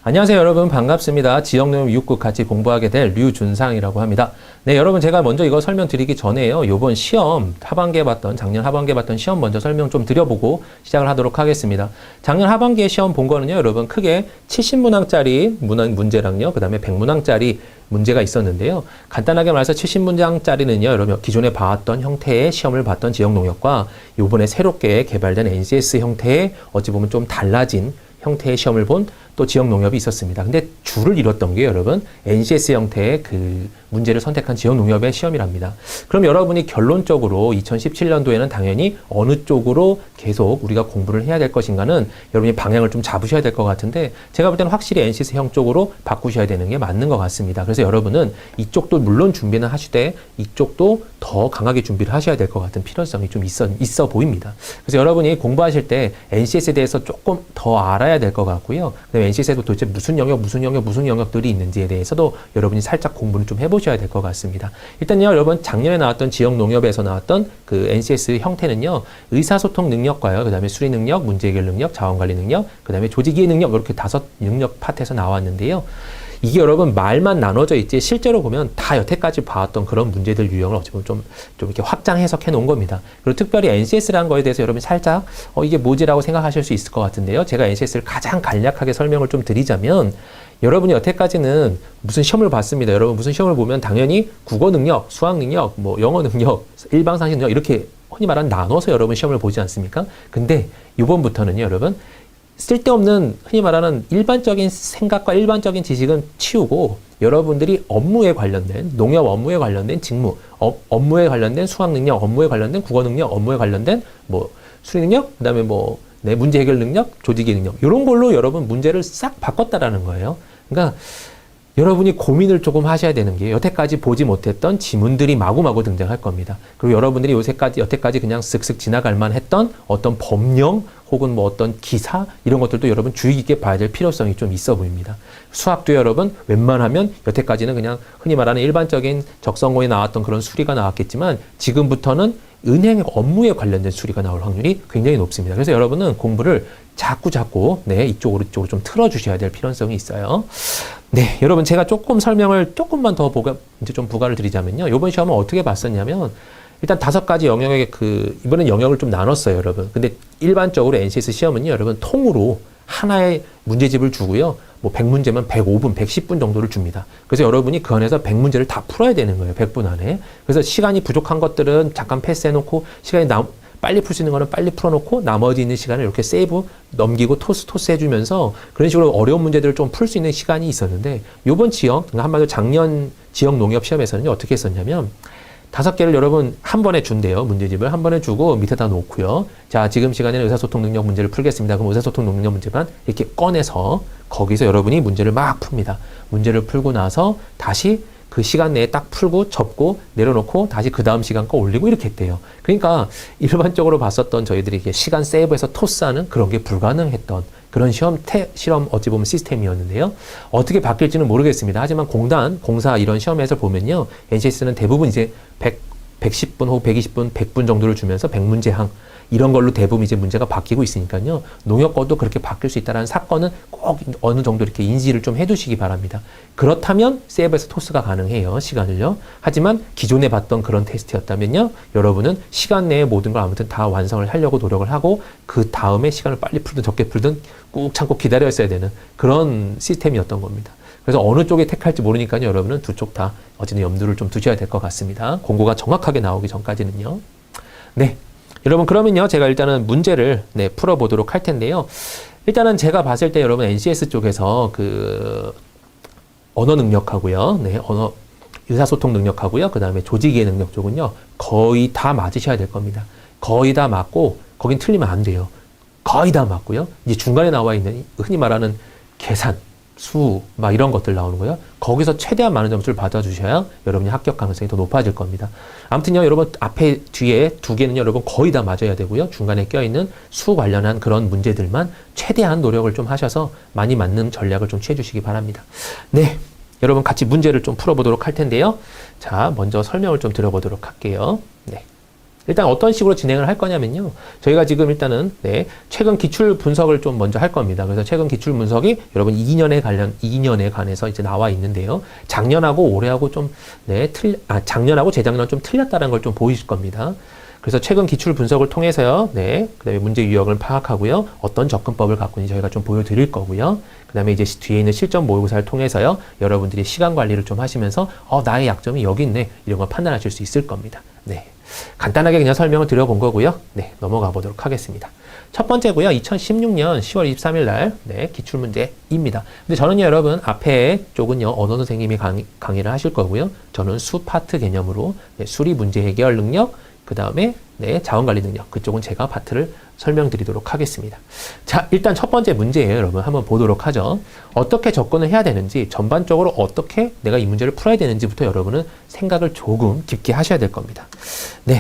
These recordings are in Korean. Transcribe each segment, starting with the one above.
안녕하세요 여러분, 반갑습니다. 지역농협 6급 같이 공부하게 될 류준상이라고 합니다. 네, 여러분 제가 먼저 이거 설명드리기 전에요, 요번 시험 작년 하반기에 봤던 시험 먼저 설명 좀 드려보고 시작을 하도록 하겠습니다. 작년 하반기에 시험 본 거는요, 여러분 크게 70문항짜리 문제랑요, 그 다음에 100문항짜리 문제가 있었는데요. 간단하게 말해서 70문장짜리는요, 여러분 기존에 봐왔던 형태의 시험을 봤던 지역농협과 요번에 새롭게 개발된 NCS 형태의 어찌 보면 좀 달라진 형태의 시험을 본 또 지역농협이 있었습니다. 근데 줄을 이뤘던 게 여러분 NCS 형태의 그 문제를 선택한 지역농협의 시험이랍니다. 그럼 여러분이 결론적으로 2017년도에는 당연히 어느 쪽으로 계속 우리가 공부를 해야 될 것인가는 여러분이 방향을 좀 잡으셔야 될 것 같은데, 제가 볼 때는 확실히 NCS 형 쪽으로 바꾸셔야 되는 게 맞는 것 같습니다. 그래서 여러분은 이쪽도 물론 준비는 하시되 이쪽도 더 강하게 준비를 하셔야 될 것 같은 필요성이 좀 있어 보입니다. 그래서 여러분이 공부하실 때 NCS에 대해서 조금 더 알아야 될 것 같고요. 그다음에 NCS에도 도대체 무슨 영역들이 있는지에 대해서도 여러분이 살짝 공부를 좀 해보셔야 될 것 같습니다. 일단요, 여러분 작년에 나왔던 지역농협에서 나왔던 그 NCS 형태는요, 의사소통 능력과요, 그 다음에 수리 능력, 문제 해결 능력, 자원관리 능력, 그 다음에 조직이해 능력, 이렇게 5 능력 파트에서 나왔는데요. 이게 여러분 말만 나눠져 있지 실제로 보면 다 여태까지 봐왔던 그런 문제들 유형을 어찌 보면 좀 이렇게 확장 해석해 놓은 겁니다. 그리고 특별히 NCS라는 거에 대해서 여러분이 살짝 이게 뭐지라고 생각하실 수 있을 것 같은데요. 제가 NCS를 가장 간략하게 설명을 좀 드리자면, 여러분이 여태까지는 무슨 시험을 봤습니다. 여러분 무슨 시험을 보면 당연히 국어 능력, 수학 능력, 뭐 영어 능력, 일방상식 능력 이렇게 흔히 말하는 나눠서 여러분 시험을 보지 않습니까? 근데 이번부터는요, 여러분 쓸데없는 흔히 말하는 일반적인 생각과 일반적인 지식은 치우고 여러분들이 업무에 관련된, 농협 업무에 관련된 직무, 업무에 관련된 수학 능력, 업무에 관련된 국어 능력, 업무에 관련된 뭐 수리 능력, 그 다음에 문제 해결 능력, 조직의 능력, 이런 걸로 여러분 문제를 싹 바꿨다라는 거예요. 그러니까 여러분이 고민을 조금 하셔야 되는 게, 여태까지 보지 못했던 지문들이 마구마구 등장할 겁니다. 그리고 여러분들이 여태까지 그냥 쓱쓱 지나갈만 했던 어떤 법령 혹은 뭐 어떤 기사 이런 것들도 여러분 주의 깊게 봐야 될 필요성이 좀 있어 보입니다. 수학도 여러분 웬만하면 여태까지는 그냥 흔히 말하는 일반적인 적성고에 나왔던 그런 수리가 나왔겠지만, 지금부터는 은행 업무에 관련된 수리가 나올 확률이 굉장히 높습니다. 그래서 여러분은 공부를 자꾸 이쪽으로 좀 틀어주셔야 될 필요성이 있어요. 네, 여러분 제가 조금 설명을 조금만 더 이제 좀 부과를 드리자면요. 이번 시험은 어떻게 봤었냐면, 일단 5가지 영역에 이번엔 영역을 좀 나눴어요, 여러분. 근데 일반적으로 NCS 시험은요, 여러분 통으로 하나의 문제집을 주고요. 뭐 100문제면 105분, 110분 정도를 줍니다. 그래서 여러분이 그 안에서 100문제를 다 풀어야 되는 거예요, 100분 안에. 그래서 시간이 부족한 것들은 잠깐 패스해놓고, 시간이 빨리 풀 수 있는 거는 빨리 풀어놓고, 나머지 있는 시간을 이렇게 세이브 넘기고 토스 해주면서 그런 식으로 어려운 문제들을 좀 풀 수 있는 시간이 있었는데, 요번 한마디로 작년 지역 농협 시험에서는 어떻게 했었냐면, 5개를 여러분 한 번에 준대요. 문제집을 한 번에 주고 밑에다 놓고요. 자, 지금 시간에는 의사소통 능력 문제를 풀겠습니다. 그럼 의사소통 능력 문제만 이렇게 꺼내서 거기서 여러분이 문제를 막 풉니다. 문제를 풀고 나서 다시 그 시간 내에 딱 풀고 접고 내려놓고 다시 그 다음 시간 거 올리고 이렇게 했대요. 그러니까 일반적으로 봤었던 저희들이 이게 시간 세이브해서 토스하는 그런 게 불가능했던 그런 실험 어찌 보면 시스템이었는데요. 어떻게 바뀔지는 모르겠습니다. 하지만 공사 이런 시험에서 보면요, NCS는 대부분 이제 110분 혹은 120분, 100분 정도를 주면서 100문제항 이런 걸로 대부분 이제 문제가 바뀌고 있으니까요. 농협 것도 그렇게 바뀔 수 있다는 사건은 꼭 어느 정도 이렇게 인지를 좀 해두시기 바랍니다. 그렇다면 세이브에서 토스가 가능해요, 시간을요. 하지만 기존에 봤던 그런 테스트였다면요, 여러분은 시간 내에 모든 걸 아무튼 다 완성을 하려고 노력을 하고, 그 다음에 시간을 빨리 풀든 적게 풀든 꾹 참고 기다렸어야 되는 그런 시스템이었던 겁니다. 그래서 어느 쪽에 택할지 모르니까요, 여러분은 두 쪽 다 어쨌든 염두를 좀 두셔야 될 것 같습니다. 공고가 정확하게 나오기 전까지는요. 네. 여러분 그러면요, 제가 일단은 문제를 풀어보도록 할 텐데요. 일단은 제가 봤을 때 여러분 NCS 쪽에서 언어 능력하고요, 의사소통 능력하고요, 그 다음에 조직이해 능력 쪽은요, 거의 다 맞으셔야 될 겁니다. 거의 다 맞고, 거긴 틀리면 안 돼요. 거의 다 맞고요. 이제 중간에 나와 있는 흔히 말하는 계산, 수, 이런 것들 나오는 거예요. 거기서 최대한 많은 점수를 받아주셔야 여러분이 합격 가능성이 더 높아질 겁니다. 아무튼요, 여러분 앞에 뒤에 2개는 여러분 거의 다 맞아야 되고요. 중간에 껴있는 수 관련한 그런 문제들만 최대한 노력을 좀 하셔서 많이 맞는 전략을 좀 취해주시기 바랍니다. 네, 여러분 같이 문제를 좀 풀어보도록 할 텐데요. 자, 먼저 설명을 좀 드려보도록 할게요. 네. 일단 어떤 식으로 진행을 할 거냐면요. 저희가 지금 일단은 최근 기출 분석을 좀 먼저 할 겁니다. 그래서 최근 기출 분석이 여러분 2년에 관해서 이제 나와 있는데요. 작년하고 올해하고 좀 작년하고 재작년 좀 틀렸다는 걸 좀 보이실 겁니다. 그래서 최근 기출 분석을 통해서요. 그다음에 문제 유형을 파악하고요. 어떤 접근법을 갖고 있는지 저희가 좀 보여드릴 거고요. 그다음에 이제 뒤에 있는 실전 모의고사를 통해서요. 여러분들이 시간 관리를 좀 하시면서 나의 약점이 여기 있네. 이런 걸 판단하실 수 있을 겁니다. 간단하게 그냥 설명을 드려본 거고요. 넘어가 보도록 하겠습니다. 첫 번째고요. 2016년 10월 23일 날 기출문제입니다. 근데 저는요, 여러분 앞에 쪽은요, 언어 선생님이 강의를 하실 거고요. 저는 수 파트 개념으로 수리 문제 해결 능력, 그 다음에 자원관리 능력, 그쪽은 제가 파트를 설명드리도록 하겠습니다. 자, 일단 첫 번째 문제예요, 여러분. 한번 보도록 하죠. 어떻게 접근을 해야 되는지, 전반적으로 어떻게 내가 이 문제를 풀어야 되는지부터 여러분은 생각을 조금 깊게 하셔야 될 겁니다.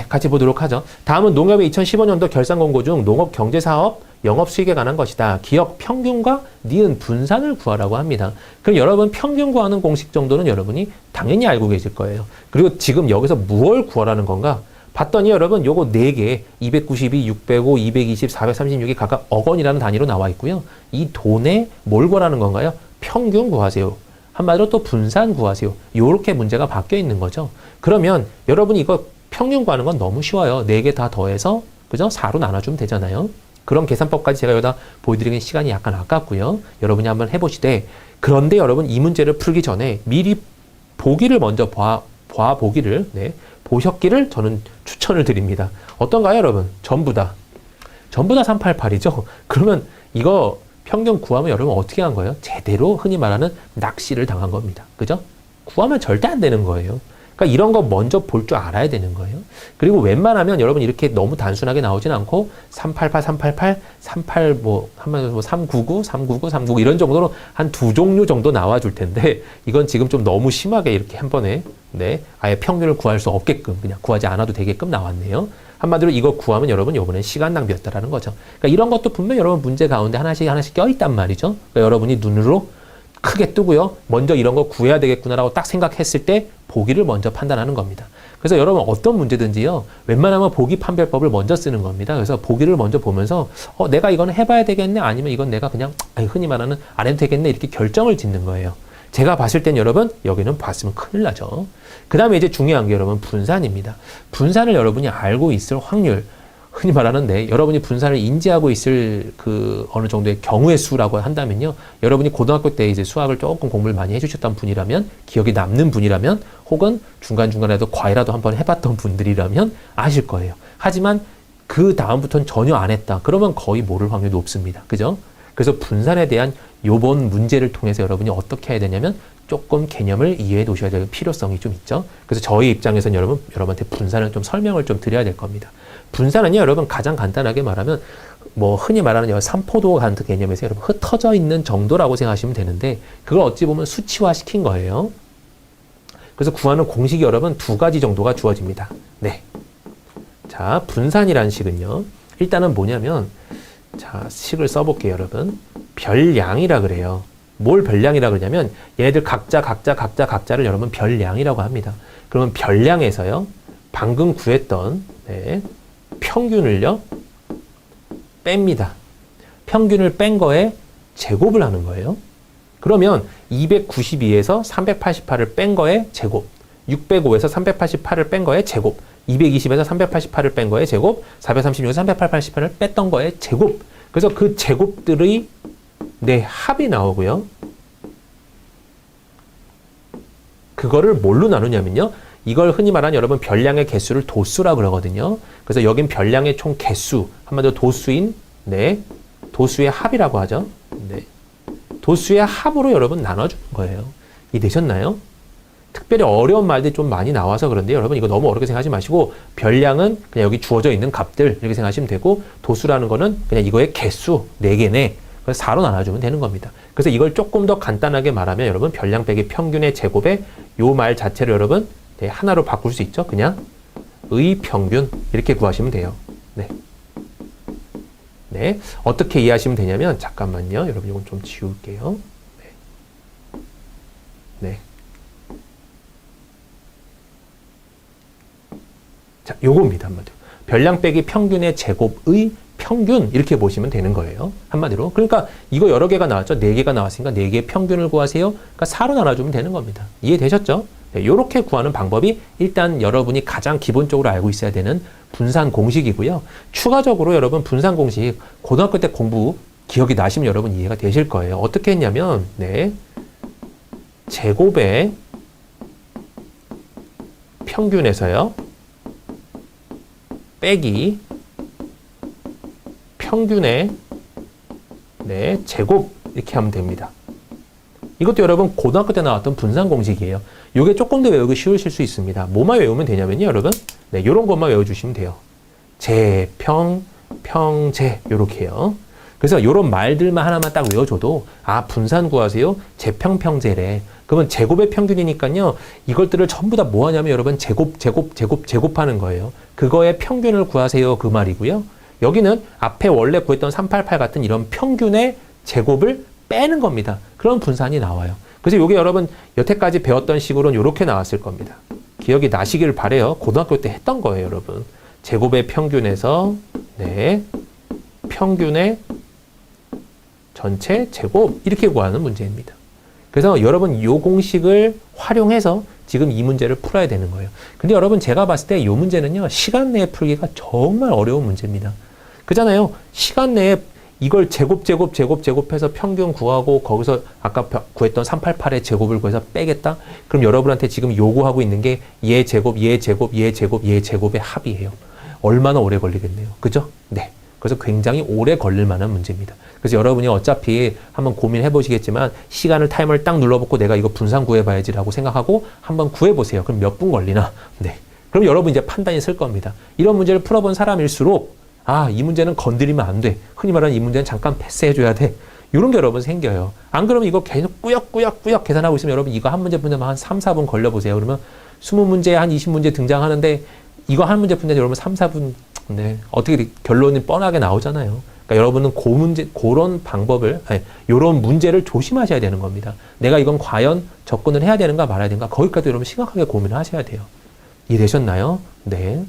같이 보도록 하죠. 다음은 농협의 2015년도 결산 공고 중 농업 경제사업 영업 수익에 관한 것이다. 기업 평균과 니은 분산을 구하라고 합니다. 그럼 여러분 평균 구하는 공식 정도는 여러분이 당연히 알고 계실 거예요. 그리고 지금 여기서 무엇을 구하라는 건가? 봤더니 여러분 요거 4개 292, 605, 220, 436이 각각 억 원이라는 단위로 나와 있고요. 이 돈에 뭘 구하라는 건가요? 평균 구하세요. 한마디로 또 분산 구하세요. 요렇게 문제가 바뀌어 있는 거죠. 그러면 여러분이 이거 평균 구하는 건 너무 쉬워요. 4개 다 더해서 그죠? 4로 나눠주면 되잖아요. 그런 계산법까지 제가 여기다 보여드리는 시간이 약간 아깝고요. 여러분이 한번 해보시되, 그런데 여러분 이 문제를 풀기 전에 미리 보기를 먼저 보기를 보셨기를 저는 추천을 드립니다. 어떤가요, 여러분? 전부 다 388이죠? 그러면 이거 평균 구하면 여러분 어떻게 한 거예요? 제대로 흔히 말하는 낚시를 당한 겁니다. 그죠? 구하면 절대 안 되는 거예요. 그러니까 이런 거 먼저 볼 줄 알아야 되는 거예요. 그리고 웬만하면 여러분 이렇게 너무 단순하게 나오진 않고 388, 388, 38 한마디로 399, 399, 399 이런 정도로 한 2종류 정도 나와줄 텐데, 이건 지금 좀 너무 심하게 이렇게 한 번에 아예 평균을 구할 수 없게끔 그냥 구하지 않아도 되게끔 나왔네요. 한마디로 이거 구하면 여러분 이번엔 시간 낭비였다라는 거죠. 그러니까 이런 것도 분명 여러분 문제 가운데 하나씩 껴있단 말이죠. 그러니까 여러분이 눈으로 크게 뜨고요. 먼저 이런 거 구해야 되겠구나라고 딱 생각했을 때 보기를 먼저 판단하는 겁니다. 그래서 여러분 어떤 문제든지요. 웬만하면 보기 판별법을 먼저 쓰는 겁니다. 그래서 보기를 먼저 보면서 내가 이거는 해봐야 되겠네, 아니면 이건 내가 그냥 흔히 말하는 안 해도 되겠네, 이렇게 결정을 짓는 거예요. 제가 봤을 땐 여러분 여기는 봤으면 큰일 나죠. 그 다음에 이제 중요한 게 여러분 분산입니다. 분산을 여러분이 알고 있을 확률, 흔히 말하는 여러분이 분산을 인지하고 있을 그 어느 정도의 경우의 수라고 한다면요. 여러분이 고등학교 때 이제 수학을 조금 공부를 많이 해주셨던 분이라면, 기억이 남는 분이라면, 혹은 중간중간에도 과외라도 한번 해봤던 분들이라면 아실 거예요. 하지만 그 다음부터는 전혀 안 했다. 그러면 거의 모를 확률이 높습니다. 그죠? 그래서 분산에 대한 요번 문제를 통해서 여러분이 어떻게 해야 되냐면 조금 개념을 이해해 놓으셔야 될 필요성이 좀 있죠. 그래서 저희 입장에서는 여러분한테 분산을 좀 설명을 좀 드려야 될 겁니다. 분산은요, 여러분 가장 간단하게 말하면 흔히 말하는 삼포도 같은 개념에서 여러분 흩어져 있는 정도라고 생각하시면 되는데, 그걸 어찌 보면 수치화 시킨 거예요. 그래서 구하는 공식이 여러분 2가지 정도가 주어집니다. 자, 분산이라는 식은요, 일단은 뭐냐면, 자, 식을 써볼게요, 여러분. 별량이라 그래요. 뭘 별량이라 그러냐면, 얘네들 각자를 여러분 별량이라고 합니다. 그러면 별량에서요, 방금 구했던 평균을요 뺍니다. 평균을 뺀 거에 제곱을 하는 거예요. 그러면 292에서 388을 뺀 거에 제곱, 605에서 388을 뺀 거에 제곱, 220에서 388을 뺀 거에 제곱, 436에서 388을 뺐던 거에 제곱. 그래서 그 제곱들의 합이 나오고요. 그거를 뭘로 나누냐면요, 이걸 흔히 말하는 여러분 별량의 개수를 도수라 그러거든요. 그래서 여긴 별량의 총 개수, 한마디로 도수인 도수의 합이라고 하죠. 도수의 합으로 여러분 나눠주는 거예요. 이해되셨나요? 특별히 어려운 말들이 좀 많이 나와서 그런데 여러분 이거 너무 어렵게 생각하지 마시고, 별량은 그냥 여기 주어져 있는 값들 이렇게 생각하시면 되고, 도수라는 거는 그냥 이거의 개수 4개네. 그래서 4로 나눠주면 되는 겁니다. 그래서 이걸 조금 더 간단하게 말하면 여러분 별량 빼기 평균의 제곱에 요 말 자체를 여러분 하나로 바꿀 수 있죠. 그냥 의 평균 이렇게 구하시면 돼요. 어떻게 이해하시면 되냐면, 잠깐만요. 여러분 이건 좀 지울게요. 자, 요겁니다. 한마디로. 별량 빼기 평균의 제곱의 평균 이렇게 보시면 되는 거예요. 한마디로. 그러니까 이거 여러 개가 나왔죠. 4개가 나왔으니까 4개의 평균을 구하세요. 그러니까 4로 나눠주면 되는 겁니다. 이해되셨죠? 네, 이렇게 구하는 방법이 일단 여러분이 가장 기본적으로 알고 있어야 되는 분산 공식이고요. 추가적으로 여러분 분산 공식 고등학교 때 공부 기억이 나시면 여러분 이해가 되실 거예요. 어떻게 했냐면 네, 제곱의 평균에서요. 빼기 평균의 네, 제곱 이렇게 하면 됩니다. 이것도 여러분 고등학교 때 나왔던 분산 공식이에요. 이게 조금 더 외우기 쉬우실 수 있습니다. 뭐만 외우면 되냐면요, 여러분. 네, 이런 것만 외워주시면 돼요. 제, 평, 평제 이렇게요. 그래서 이런 말들만 하나만 딱 외워줘도 아, 분산 구하세요. 제평, 평제래. 그러면 제곱의 평균이니까요. 이것들을 전부 다 뭐 하냐면 여러분 제곱하는 거예요. 그거의 평균을 구하세요. 그 말이고요. 여기는 앞에 원래 구했던 388 같은 이런 평균의 제곱을 빼는 겁니다. 그런 분산이 나와요. 그래서 이게 여러분 여태까지 배웠던 식으로는 이렇게 나왔을 겁니다. 기억이 나시길 바래요. 고등학교 때 했던 거예요, 여러분. 제곱의 평균에서 네, 평균의 전체 제곱 이렇게 구하는 문제입니다. 그래서 여러분 이 공식을 활용해서 지금 이 문제를 풀어야 되는 거예요. 근데 여러분 제가 봤을 때 이 문제는요. 시간 내에 풀기가 정말 어려운 문제입니다. 그잖아요. 시간 내에 이걸 제곱해서 평균 구하고 거기서 아까 구했던 388의 제곱을 구해서 빼겠다? 그럼 여러분한테 지금 요구하고 있는 게 얘 제곱, 얘 제곱, 얘 제곱, 얘 제곱의 합이에요. 얼마나 오래 걸리겠네요. 그죠? 네. 그래서 굉장히 오래 걸릴 만한 문제입니다. 그래서 여러분이 어차피 한번 고민해 보시겠지만 시간을 타이머를 딱 눌러보고 내가 이거 분산 구해봐야지라고 생각하고 한번 구해보세요. 그럼 몇 분 걸리나? 네. 그럼 여러분 이제 판단이 쓸 겁니다. 이런 문제를 풀어본 사람일수록 아, 이 문제는 건드리면 안 돼. 흔히 말하는 이 문제는 잠깐 패스해줘야 돼. 이런 게 여러분 생겨요. 안 그러면 이거 계속 꾸역꾸역 계산하고 있으면 여러분 이거 한 문제 푸는데 한 3, 4분 걸려보세요. 그러면 20문제, 한 20문제 등장하는데 이거 한 문제 푸는데 여러분 3, 4분 네, 어떻게 결론이 뻔하게 나오잖아요. 그러니까 여러분은 그런 방법을, 이런 문제를 조심하셔야 되는 겁니다. 내가 이건 과연 접근을 해야 되는가 말아야 되는가 거기까지 여러분 심각하게 고민을 하셔야 돼요. 이해되셨나요? 네.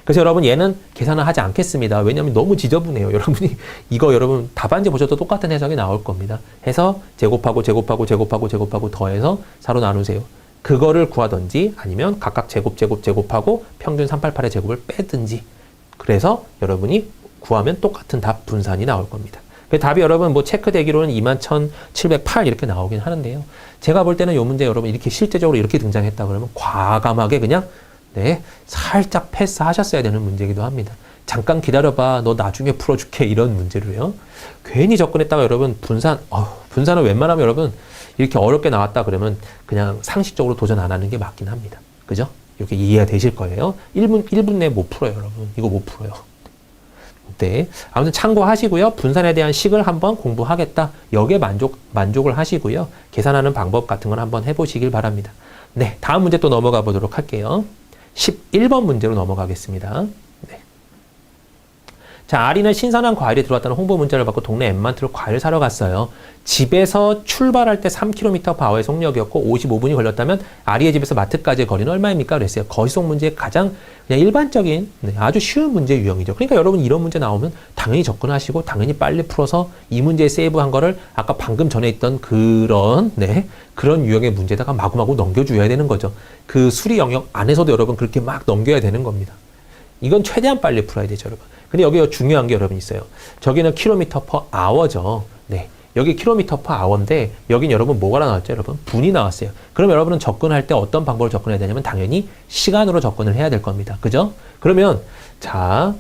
그래서 여러분 얘는 계산을 하지 않겠습니다. 왜냐하면 너무 지저분해요. 여러분이 이거 여러분 답안지 보셔도 똑같은 해석이 나올 겁니다. 해서 제곱하고 더해서 4로 나누세요. 그거를 구하든지 아니면 각각 제곱하고 평균 388의 제곱을 빼든지 그래서 여러분이 구하면 똑같은 답 분산이 나올 겁니다. 그 답이 여러분 뭐 체크되기로는 21,708 이렇게 나오긴 하는데요. 제가 볼 때는 이 문제 여러분 이렇게 실제적으로 이렇게 등장했다 그러면 과감하게 그냥 네, 살짝 패스하셨어야 되는 문제이기도 합니다. 잠깐 기다려봐. 너 나중에 풀어줄게. 이런 문제로요. 괜히 접근했다가 여러분 분산은 웬만하면 여러분 이렇게 어렵게 나왔다 그러면 그냥 상식적으로 도전 안 하는 게 맞긴 합니다. 그죠? 이렇게 이해가 되실 거예요. 1분 내에 못 풀어요, 여러분. 이거 못 풀어요. 네. 아무튼 참고하시고요. 분산에 대한 식을 한번 공부하겠다. 여기에 만족을 하시고요. 계산하는 방법 같은 걸 한번 해보시길 바랍니다. 네. 다음 문제 또 넘어가 보도록 할게요. 11번 문제로 넘어가겠습니다. 네. 자, 아리는 신선한 과일이 들어왔다는 홍보 문자를 받고 동네 엠마트로 과일 사러 갔어요. 집에서 출발할 때 3km/h의 속력이었고 55분이 걸렸다면 아리의 집에서 마트까지의 거리는 얼마입니까? 그랬어요. 거시속 문제의 가장 그냥 일반적인 아주 쉬운 문제 유형이죠. 그러니까 여러분 이런 문제 나오면 당연히 접근하시고 당연히 빨리 풀어서 이 문제에 세이브한 거를 아까 방금 전에 있던 그런 유형의 문제다가 마구마구 넘겨줘야 되는 거죠. 그 수리 영역 안에서도 여러분 그렇게 막 넘겨야 되는 겁니다. 이건 최대한 빨리 풀어야 되죠, 여러분. 근데 여기 중요한 게 여러분 있어요. 저기는 km/h죠. 네. 여기 km/h인데 여긴 여러분 뭐가 나왔죠, 여러분? 분이 나왔어요. 그럼 여러분은 접근할 때 어떤 방법으로 접근해야 되냐면 당연히 시간으로 접근을 해야 될 겁니다. 그죠? 그러면 자,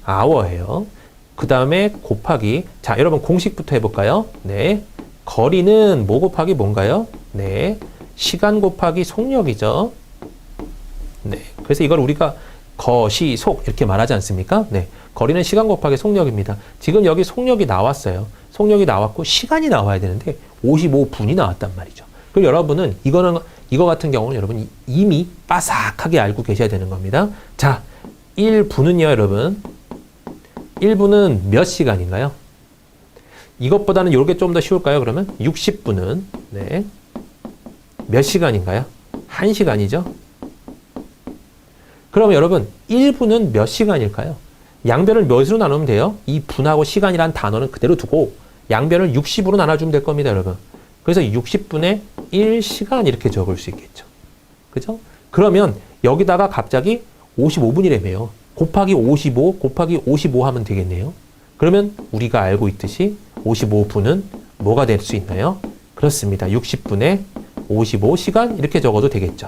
3km/h예요. 그 다음에 곱하기 자, 여러분 공식부터 해볼까요? 네. 거리는 뭐 곱하기 뭔가요? 네. 시간 곱하기 속력이죠. 네. 그래서 이걸 우리가 거시속 이렇게 말하지 않습니까? 네. 거리는 시간 곱하기 속력입니다. 지금 여기 속력이 나왔어요. 속력이 나왔고 시간이 나와야 되는데 55분이 나왔단 말이죠. 그럼 여러분은 이거 같은 경우는 여러분 이미 빠삭하게 알고 계셔야 되는 겁니다. 자, 1분은요, 여러분. 1분은 몇 시간인가요? 이것보다는 이게 좀 더 쉬울까요? 그러면 60분은 네. 몇 시간인가요? 1시간이죠? 그러면 여러분 1분은 몇 시간일까요? 양변을 몇으로 나누면 돼요? 이 분하고 시간이란 단어는 그대로 두고 양변을 60으로 나눠주면 될 겁니다, 여러분. 그래서 60분의 1시간 이렇게 적을 수 있겠죠. 그죠? 그러면 여기다가 갑자기 55분이라며요. 곱하기 55 곱하기 55 하면 되겠네요. 그러면 우리가 알고 있듯이 55분은 뭐가 될 수 있나요? 그렇습니다. 60분의 55시간 이렇게 적어도 되겠죠.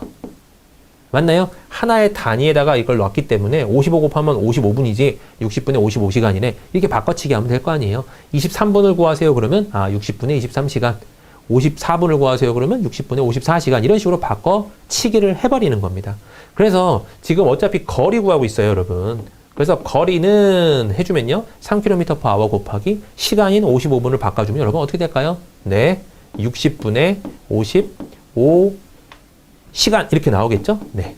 맞나요? 하나의 단위에다가 이걸 넣었기 때문에 55 곱하면 55분이지 60분의 55시간이네. 이렇게 바꿔치기 하면 될 거 아니에요. 23분을 구하세요. 그러면 60분의 23시간. 54분을 구하세요. 그러면 60분의 54시간. 이런 식으로 바꿔치기를 해버리는 겁니다. 그래서 지금 어차피 거리 구하고 있어요, 여러분. 그래서 거리는 해주면요. 3km/h 곱하기 시간인 55분을 바꿔주면 여러분 어떻게 될까요? 네. 60분의 55시간 이렇게 나오겠죠? 네.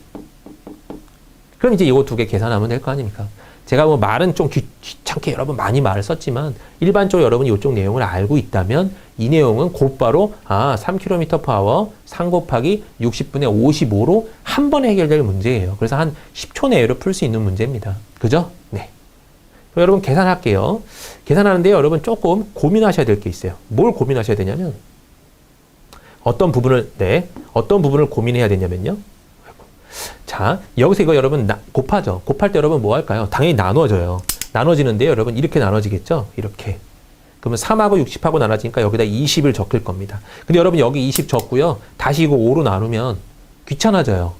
그럼 이제 이거 두 개 계산하면 될 거 아닙니까? 제가 뭐 말은 좀 귀찮게 여러분 많이 말을 썼지만 일반적으로 여러분이 이쪽 내용을 알고 있다면 이 내용은 곧바로 3km/h 3 곱하기 60분의 55로 한 번에 해결될 문제예요. 그래서 한 10초 내로 풀 수 있는 문제입니다. 그죠? 네. 그럼 여러분 계산할게요. 계산하는데 여러분 조금 고민하셔야 될 게 있어요. 뭘 고민하셔야 되냐면 어떤 부분을 고민해야 되냐면요. 자, 여기서 이거 여러분 곱하죠. 곱할 때 여러분 뭐 할까요? 당연히 나눠져요. 나눠지는데요. 여러분 이렇게 나눠지겠죠? 이렇게. 그러면 3하고 60하고 나눠지니까 여기다 20을 적힐 겁니다. 근데 여러분 여기 20 적고요. 다시 이거 5로 나누면 귀찮아져요.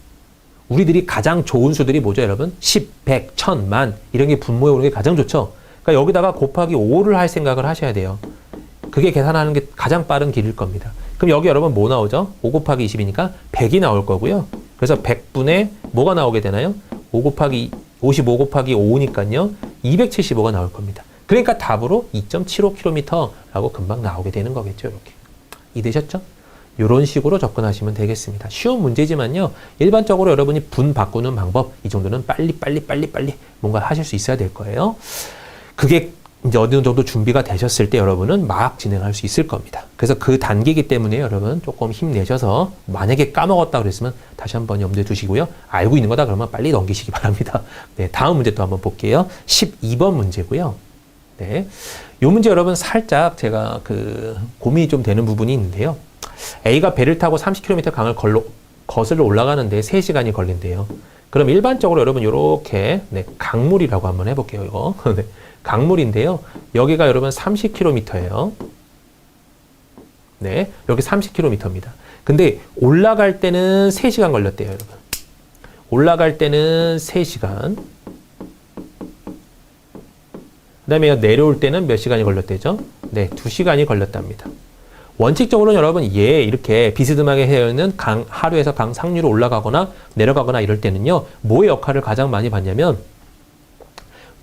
우리들이 가장 좋은 수들이 뭐죠, 여러분? 10, 100, 1000, 만 이런 게 분모에 오는 게 가장 좋죠. 그러니까 여기다가 곱하기 5를 할 생각을 하셔야 돼요. 그게 계산하는 게 가장 빠른 길일 겁니다. 그럼 여기 여러분 뭐 나오죠? 5 곱하기 20이니까 100이 나올 거고요. 그래서 100분의 뭐가 나오게 되나요? 55 곱하기 5니까요. 275가 나올 겁니다. 그러니까 답으로 2.75km라고 금방 나오게 되는 거겠죠. 이렇게. 이해되셨죠? 이런 식으로 접근하시면 되겠습니다. 쉬운 문제지만요. 일반적으로 여러분이 분 바꾸는 방법 이 정도는 빨리 뭔가 하실 수 있어야 될 거예요. 그게 이제 어느 정도 준비가 되셨을 때 여러분은 막 진행할 수 있을 겁니다. 그래서 그 단계이기 때문에 여러분 조금 힘내셔서 만약에 까먹었다 그랬으면 다시 한번 염두에 두시고요. 알고 있는 거다 그러면 빨리 넘기시기 바랍니다. 네, 다음 문제 또 한번 볼게요. 12번 문제고요. 네, 요 문제 여러분 살짝 제가 고민이 좀 되는 부분이 있는데요. A가 배를 타고 30km 강을 거슬러 올라가는데 3시간이 걸린대요. 그럼 일반적으로 여러분 이렇게 강물이라고 한번 해볼게요. 이거 네, 강물인데요. 여기가 여러분 30km예요. 네, 여기 30km입니다. 근데 올라갈 때는 3시간 걸렸대요, 여러분. 올라갈 때는 3시간. 그 다음에 내려올 때는 몇 시간이 걸렸대죠? 네, 2시간이 걸렸답니다. 원칙적으로는 여러분 이렇게 비스듬하게 헤어있는 하류에서 강 상류로 올라가거나 내려가거나 이럴 때는요. 뭐의 역할을 가장 많이 받냐면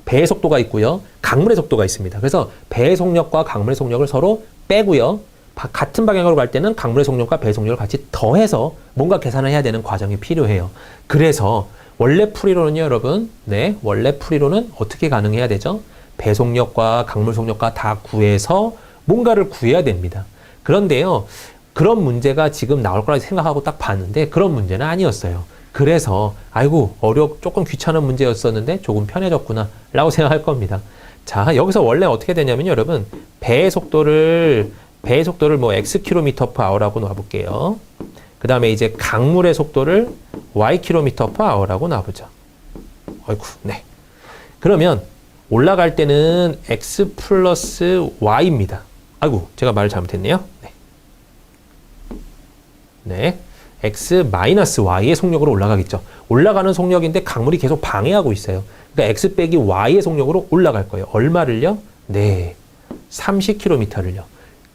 배의 속도가 있고요. 강물의 속도가 있습니다. 그래서 배의 속력과 강물의 속력을 서로 빼고요. 같은 방향으로 갈 때는 강물의 속력과 배의 속력을 같이 더해서 뭔가 계산을 해야 되는 과정이 필요해요. 그래서 원래 풀이로는요, 여러분. 네, 원래 풀이로는 어떻게 가능해야 되죠? 배 속력과 강물 속력과 다 구해서 뭔가를 구해야 됩니다. 그런데요, 그런 문제가 지금 나올 거라 생각하고 딱 봤는데 그런 문제는 아니었어요. 그래서 아이고 조금 귀찮은 문제였었는데 조금 편해졌구나 라고 생각할 겁니다. 자, 여기서 원래 어떻게 되냐면요, 여러분 배의 속도를 뭐 x km/h라고 놔볼게요. 그 다음에 이제 강물의 속도를 y km/h라고 놔보죠. 아이고, 네. 그러면 올라갈 때는 x 플러스 y입니다. 아이고, 제가 말을 잘못했네요. 네. 네. x 마이너스 y의 속력으로 올라가겠죠. 올라가는 속력인데 강물이 계속 방해하고 있어요. 그러니까 x 빼기 y의 속력으로 올라갈 거예요. 얼마를요? 네. 30km를요.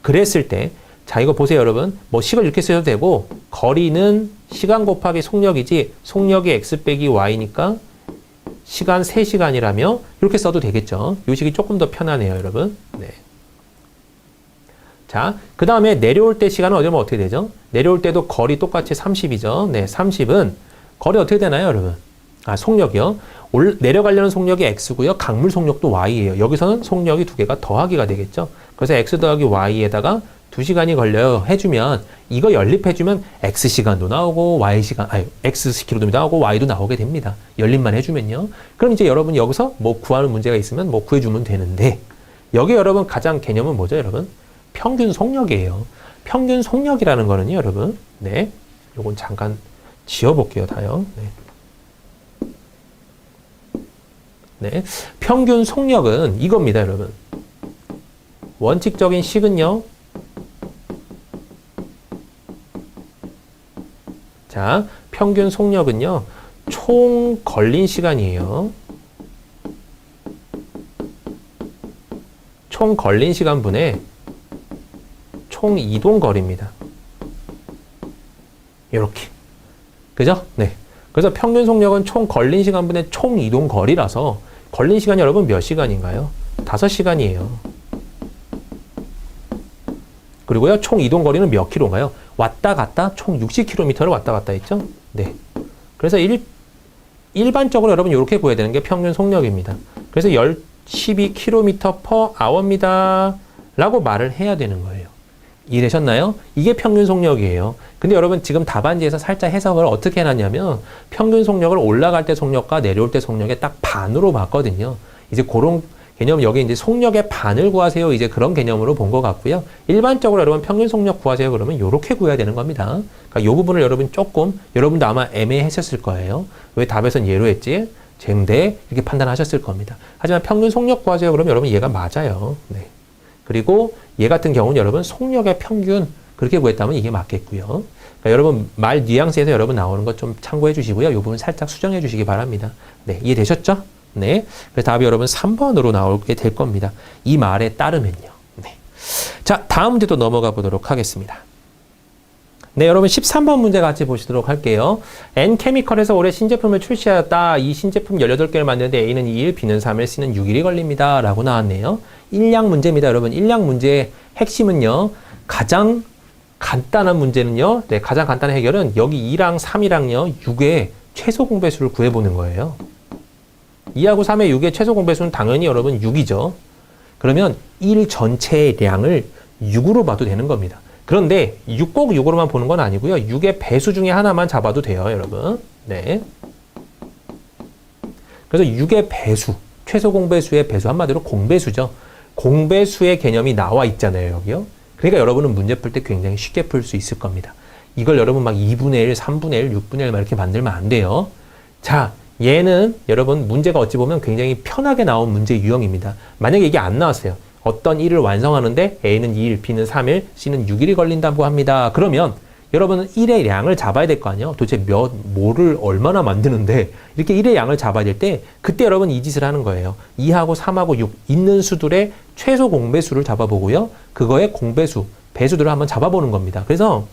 그랬을 때, 자, 이거 보세요, 여러분. 뭐 식을 이렇게 쓰셔도 되고, 거리는 시간 곱하기 속력이지, 속력이 x 빼기 y니까 시간 3시간이라며 이렇게 써도 되겠죠. 이 식이 조금 더 편하네요, 여러분. 네. 자, 그 다음에 내려올 때 시간은 어떻게 되죠? 내려올 때도 거리 똑같이 30이죠. 네, 30은 거리 어떻게 되나요, 여러분? 속력이요. 내려가려는 속력이 x고요. 강물 속력도 y예요. 여기서는 속력이 두 개가 더하기가 되겠죠. 그래서 x 더하기 y에다가 2시간이 걸려요. 해주면, 이거 연립해주면 X시간도 나오고, X키로도 나오고, Y도 나오게 됩니다. 연립만 해주면요. 그럼 이제 여러분 여기서 뭐 구하는 문제가 있으면 뭐 구해주면 되는데, 여기 여러분 가장 개념은 뭐죠, 여러분? 평균 속력이에요. 평균 속력이라는 거는요, 여러분. 네. 요건 잠깐 지워볼게요, 다요. 네. 평균 속력은 이겁니다, 여러분. 원칙적인 식은요. 자, 평균 속력은요. 총 걸린 시간이에요. 총 걸린 시간분의 총 이동 거리입니다. 이렇게. 그죠? 네. 그래서 평균 속력은 총 걸린 시간분의 총 이동 거리라서 걸린 시간이 여러분 몇 시간인가요? 5시간이에요. 그리고요, 총 이동 거리는 몇 킬로인가요? 왔다 갔다 총 60km를 왔다 갔다 했죠? 네. 그래서 일반적으로 여러분 이렇게 구해야 되는 게 평균 속력입니다. 그래서 12km/h입니다. 라고 말을 해야 되는 거예요. 이해되셨나요? 이게 평균 속력이에요. 근데 여러분 지금 답안지에서 살짝 해석을 어떻게 해놨냐면 평균 속력을 올라갈 때 속력과 내려올 때 속력의 딱 반으로 봤거든요. 이제 그런 개념 여기 이제 속력의 반을 구하세요. 이제 그런 개념으로 본 것 같고요. 일반적으로 여러분 평균 속력 구하세요. 그러면 이렇게 구해야 되는 겁니다. 그러니까 이 부분을 여러분 조금 여러분도 아마 애매했었을 거예요. 왜 답에선 예로 했지? 쟁대 이렇게 판단하셨을 겁니다. 하지만 평균 속력 구하세요. 그러면 여러분 얘가 맞아요. 네. 그리고 얘 같은 경우는 여러분 속력의 평균 그렇게 구했다면 이게 맞겠고요. 그러니까 여러분 말 뉘앙스에서 여러분 나오는 것 좀 참고해 주시고요. 이 부분 살짝 수정해 주시기 바랍니다. 네, 이해되셨죠? 네. 그래서 답이 여러분 3번으로 나오게 될 겁니다. 이 말에 따르면요. 네. 자, 다음 문제도 넘어가 보도록 하겠습니다. 네, 여러분 13번 문제 같이 보시도록 할게요. N케미컬에서 올해 신제품을 출시하였다. 이 신제품 18개를 만드는데 A는 2일, B는 3일, C는 6일이 걸립니다. 라고 나왔네요. 일량 문제입니다. 여러분, 일량 문제의 핵심은요. 가장 간단한 문제는요. 네, 가장 간단한 해결은 여기 2랑 3이랑요. 6의 최소 공배수를 구해보는 거예요. 2하고 3의 6의 최소 공배수는 당연히 여러분 6이죠. 그러면 1 전체의 량을 6으로 봐도 되는 겁니다. 그런데 6 꼭 6으로만 보는 건 아니고요. 6의 배수 중에 하나만 잡아도 돼요, 여러분. 네. 그래서 6의 배수, 최소 공배수의 배수, 한마디로 공배수죠. 공배수의 개념이 나와 있잖아요, 여기요. 그러니까 여러분은 문제 풀 때 굉장히 쉽게 풀 수 있을 겁니다. 이걸 여러분 막 2분의 1, 3분의 1, 6분의 1 막 이렇게 만들면 안 돼요. 자, 얘는 여러분 문제가 어찌 보면 굉장히 편하게 나온 문제 유형입니다. 만약에 이게 안 나왔어요. 어떤 일을 완성하는데 A는 2일, B는 3일, C는 6일이 걸린다고 합니다. 그러면 여러분은 1의 양을 잡아야 될 거 아니에요. 도대체 뭐를 얼마나 만드는데 이렇게 1의 양을 잡아야 될 때 그때 여러분 이 짓을 하는 거예요. 2하고 3하고 6 있는 수들의 최소 공배수를 잡아보고요. 그거의 공배수, 배수들을 한번 잡아보는 겁니다. 그래서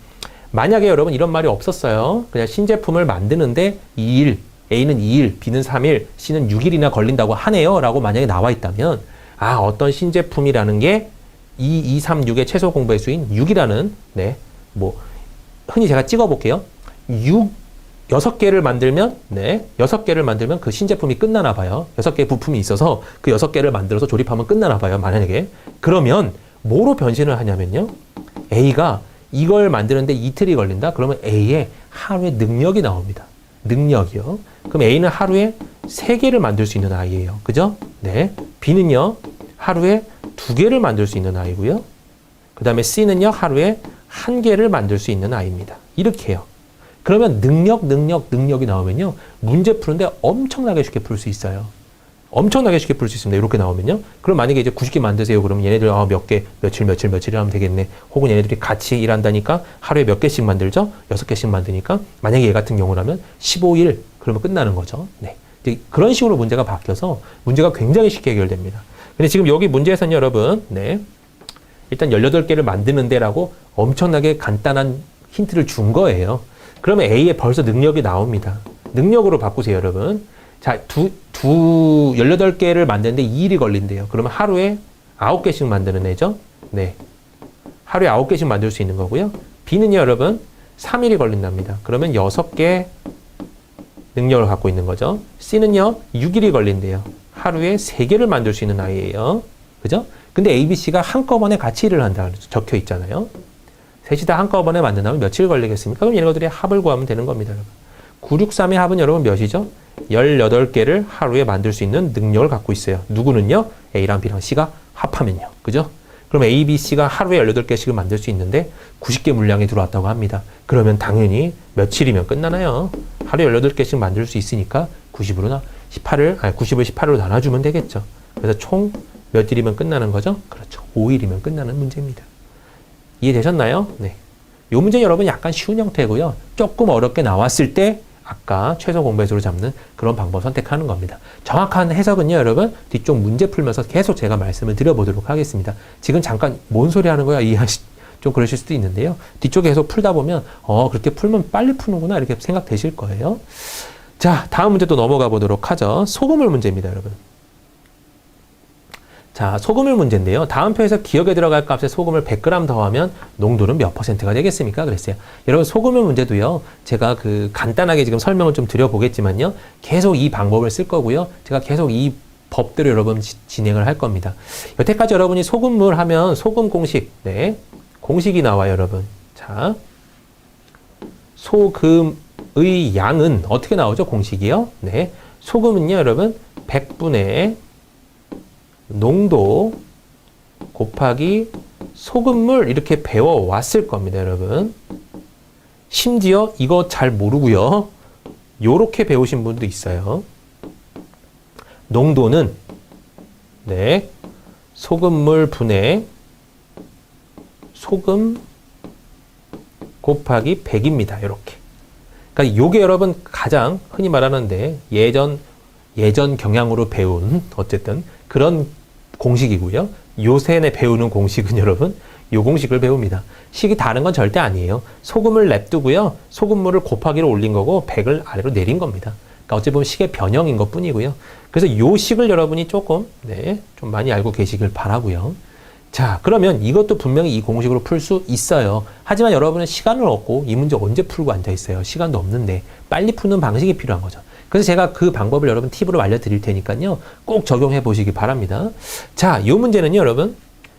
만약에 여러분 이런 말이 없었어요. 그냥 신제품을 만드는데 2일, A는 2일, B는 3일, C는 6일이나 걸린다고 하네요. 라고 만약에 나와 있다면 어떤 신제품이라는 게 2, 3, 6의 최소 공배수인 6이라는 네, 뭐 흔히 제가 찍어볼게요. 6개를 만들면, 네, 6개를 만들면 그 신제품이 끝나나 봐요. 6개의 부품이 있어서 그 6개를 만들어서 조립하면 끝나나 봐요. 만약에. 그러면 뭐로 변신을 하냐면요. A가 이걸 만드는데 이틀이 걸린다? 그러면 A의 하루의 능력이 나옵니다. 능력이요. 그럼 A는 하루에 3개를 만들 수 있는 아이예요. 그죠? 네. B는요, 하루에 2개를 만들 수 있는 아이고요. 그 다음에 C는요, 하루에 1개를 만들 수 있는 아이입니다. 이렇게 해요. 그러면 능력이 나오면요, 문제 푸는데 엄청나게 쉽게 풀 수 있어요. 엄청나게 쉽게 풀 수 있습니다. 이렇게 나오면요. 그럼 만약에 이제 90개 만드세요. 그러면 얘네들 몇 개, 며칠 하면 되겠네. 혹은 얘네들이 같이 일한다니까 하루에 몇 개씩 만들죠? 6개씩 만드니까 만약에 얘 같은 경우라면 15일 그러면 끝나는 거죠. 네. 이제 그런 식으로 문제가 바뀌어서 문제가 굉장히 쉽게 해결됩니다. 근데 지금 여기 문제에서는 여러분, 네. 일단 18개를 만드는 데라고 엄청나게 간단한 힌트를 준 거예요. 그러면 A에 벌써 능력이 나옵니다. 능력으로 바꾸세요, 여러분. 자, 18개를 만드는데 2일이 걸린대요. 그러면 하루에 9개씩 만드는 애죠? 네. 하루에 9개씩 만들 수 있는 거고요. B는요, 여러분, 3일이 걸린답니다. 그러면 6개 능력을 갖고 있는 거죠. C는요, 6일이 걸린대요. 하루에 3개를 만들 수 있는 아이예요. 그죠? 근데 A, B, C가 한꺼번에 같이 일을 한다 적혀 있잖아요. 셋이 다 한꺼번에 만든다면 며칠 걸리겠습니까? 그럼 얘네들의 합을 구하면 되는 겁니다, 여러분. 963의 합은 여러분 몇이죠? 18개를 하루에 만들 수 있는 능력을 갖고 있어요. 누구는요? A랑 B랑 C가 합하면요. 그죠? 그럼 A, B, C가 하루에 18개씩을 만들 수 있는데 90개 물량이 들어왔다고 합니다. 그러면 당연히 며칠이면 끝나나요? 하루에 18개씩 만들 수 있으니까 90을 18로 나눠주면 되겠죠. 그래서 총 몇 일이면 끝나는 거죠? 그렇죠. 5일이면 끝나는 문제입니다. 이해되셨나요? 네. 요 문제 여러분 약간 쉬운 형태고요. 조금 어렵게 나왔을 때 아까 최소 공배수로 잡는 그런 방법 선택하는 겁니다. 정확한 해석은요, 여러분 뒤쪽 문제 풀면서 계속 제가 말씀을 드려보도록 하겠습니다. 지금 잠깐 뭔 소리 하는 거야? 좀 그러실 수도 있는데요. 뒤쪽에 계속 풀다 보면 그렇게 풀면 빨리 푸는구나 이렇게 생각되실 거예요. 자, 다음 문제 또 넘어가 보도록 하죠. 소금물 문제입니다, 여러분. 자, 소금물 문제인데요. 다음 표에서 기억에 들어갈 값에 소금을 100g 더하면 농도는 몇 %가 되겠습니까? 그랬어요. 여러분, 소금물 문제도요. 제가 간단하게 지금 설명을 좀 드려보겠지만요. 계속 이 방법을 쓸 거고요. 제가 계속 이 법대로 여러분 진행을 할 겁니다. 여태까지 여러분이 소금물 하면 소금 공식, 네. 공식이 나와요, 여러분. 자, 소금의 양은 어떻게 나오죠? 공식이요. 네. 소금은요, 여러분, 100분의 농도 곱하기 소금물 이렇게 배워왔을 겁니다, 여러분. 심지어 이거 잘 모르고요. 요렇게 배우신 분도 있어요. 농도는 네, 소금물 분의 소금 곱하기 100입니다. 요렇게. 그러니까 요게 여러분 가장 흔히 말하는데 예전 경향으로 배운 어쨌든 그런 공식이고요. 요새에 배우는 공식은 여러분 요 공식을 배웁니다. 식이 다른 건 절대 아니에요. 소금을 냅두고요. 소금물을 곱하기로 올린 거고 100을 아래로 내린 겁니다. 그러니까 어찌 보면 식의 변형인 것 뿐이고요. 그래서 요 식을 여러분이 조금 좀 많이 알고 계시길 바라고요. 자, 그러면 이것도 분명히 이 공식으로 풀 수 있어요. 하지만 여러분은 시간을 얻고 이 문제 언제 풀고 앉아 있어요. 시간도 없는데 빨리 푸는 방식이 필요한 거죠. 그래서 제가 그 방법을 여러분 팁으로 알려드릴 테니까요. 꼭 적용해 보시기 바랍니다. 자, 이 문제는요, 여러분.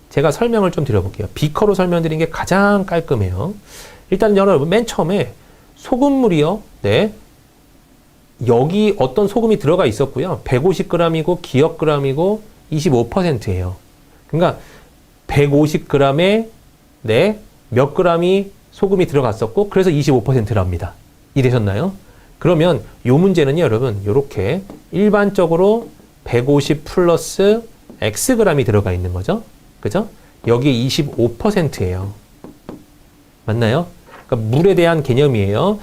제가 설명을 좀 드려볼게요. 비커로 설명드린 게 가장 깔끔해요. 일단 여러분 맨 처음에 소금물이요. 네. 여기 어떤 소금이 들어가 있었고요. 150g이고 기억g이고 25%예요. 그러니까 150g에 몇 g이 소금이 들어갔었고 그래서 25%랍니다. 이해되셨나요? 그러면 요 문제는요, 여러분, 요렇게 일반적으로 150 플러스 Xg이 들어가 있는 거죠. 그죠? 여기에 25%예요. 맞나요? 그러니까 물에 대한 개념이에요.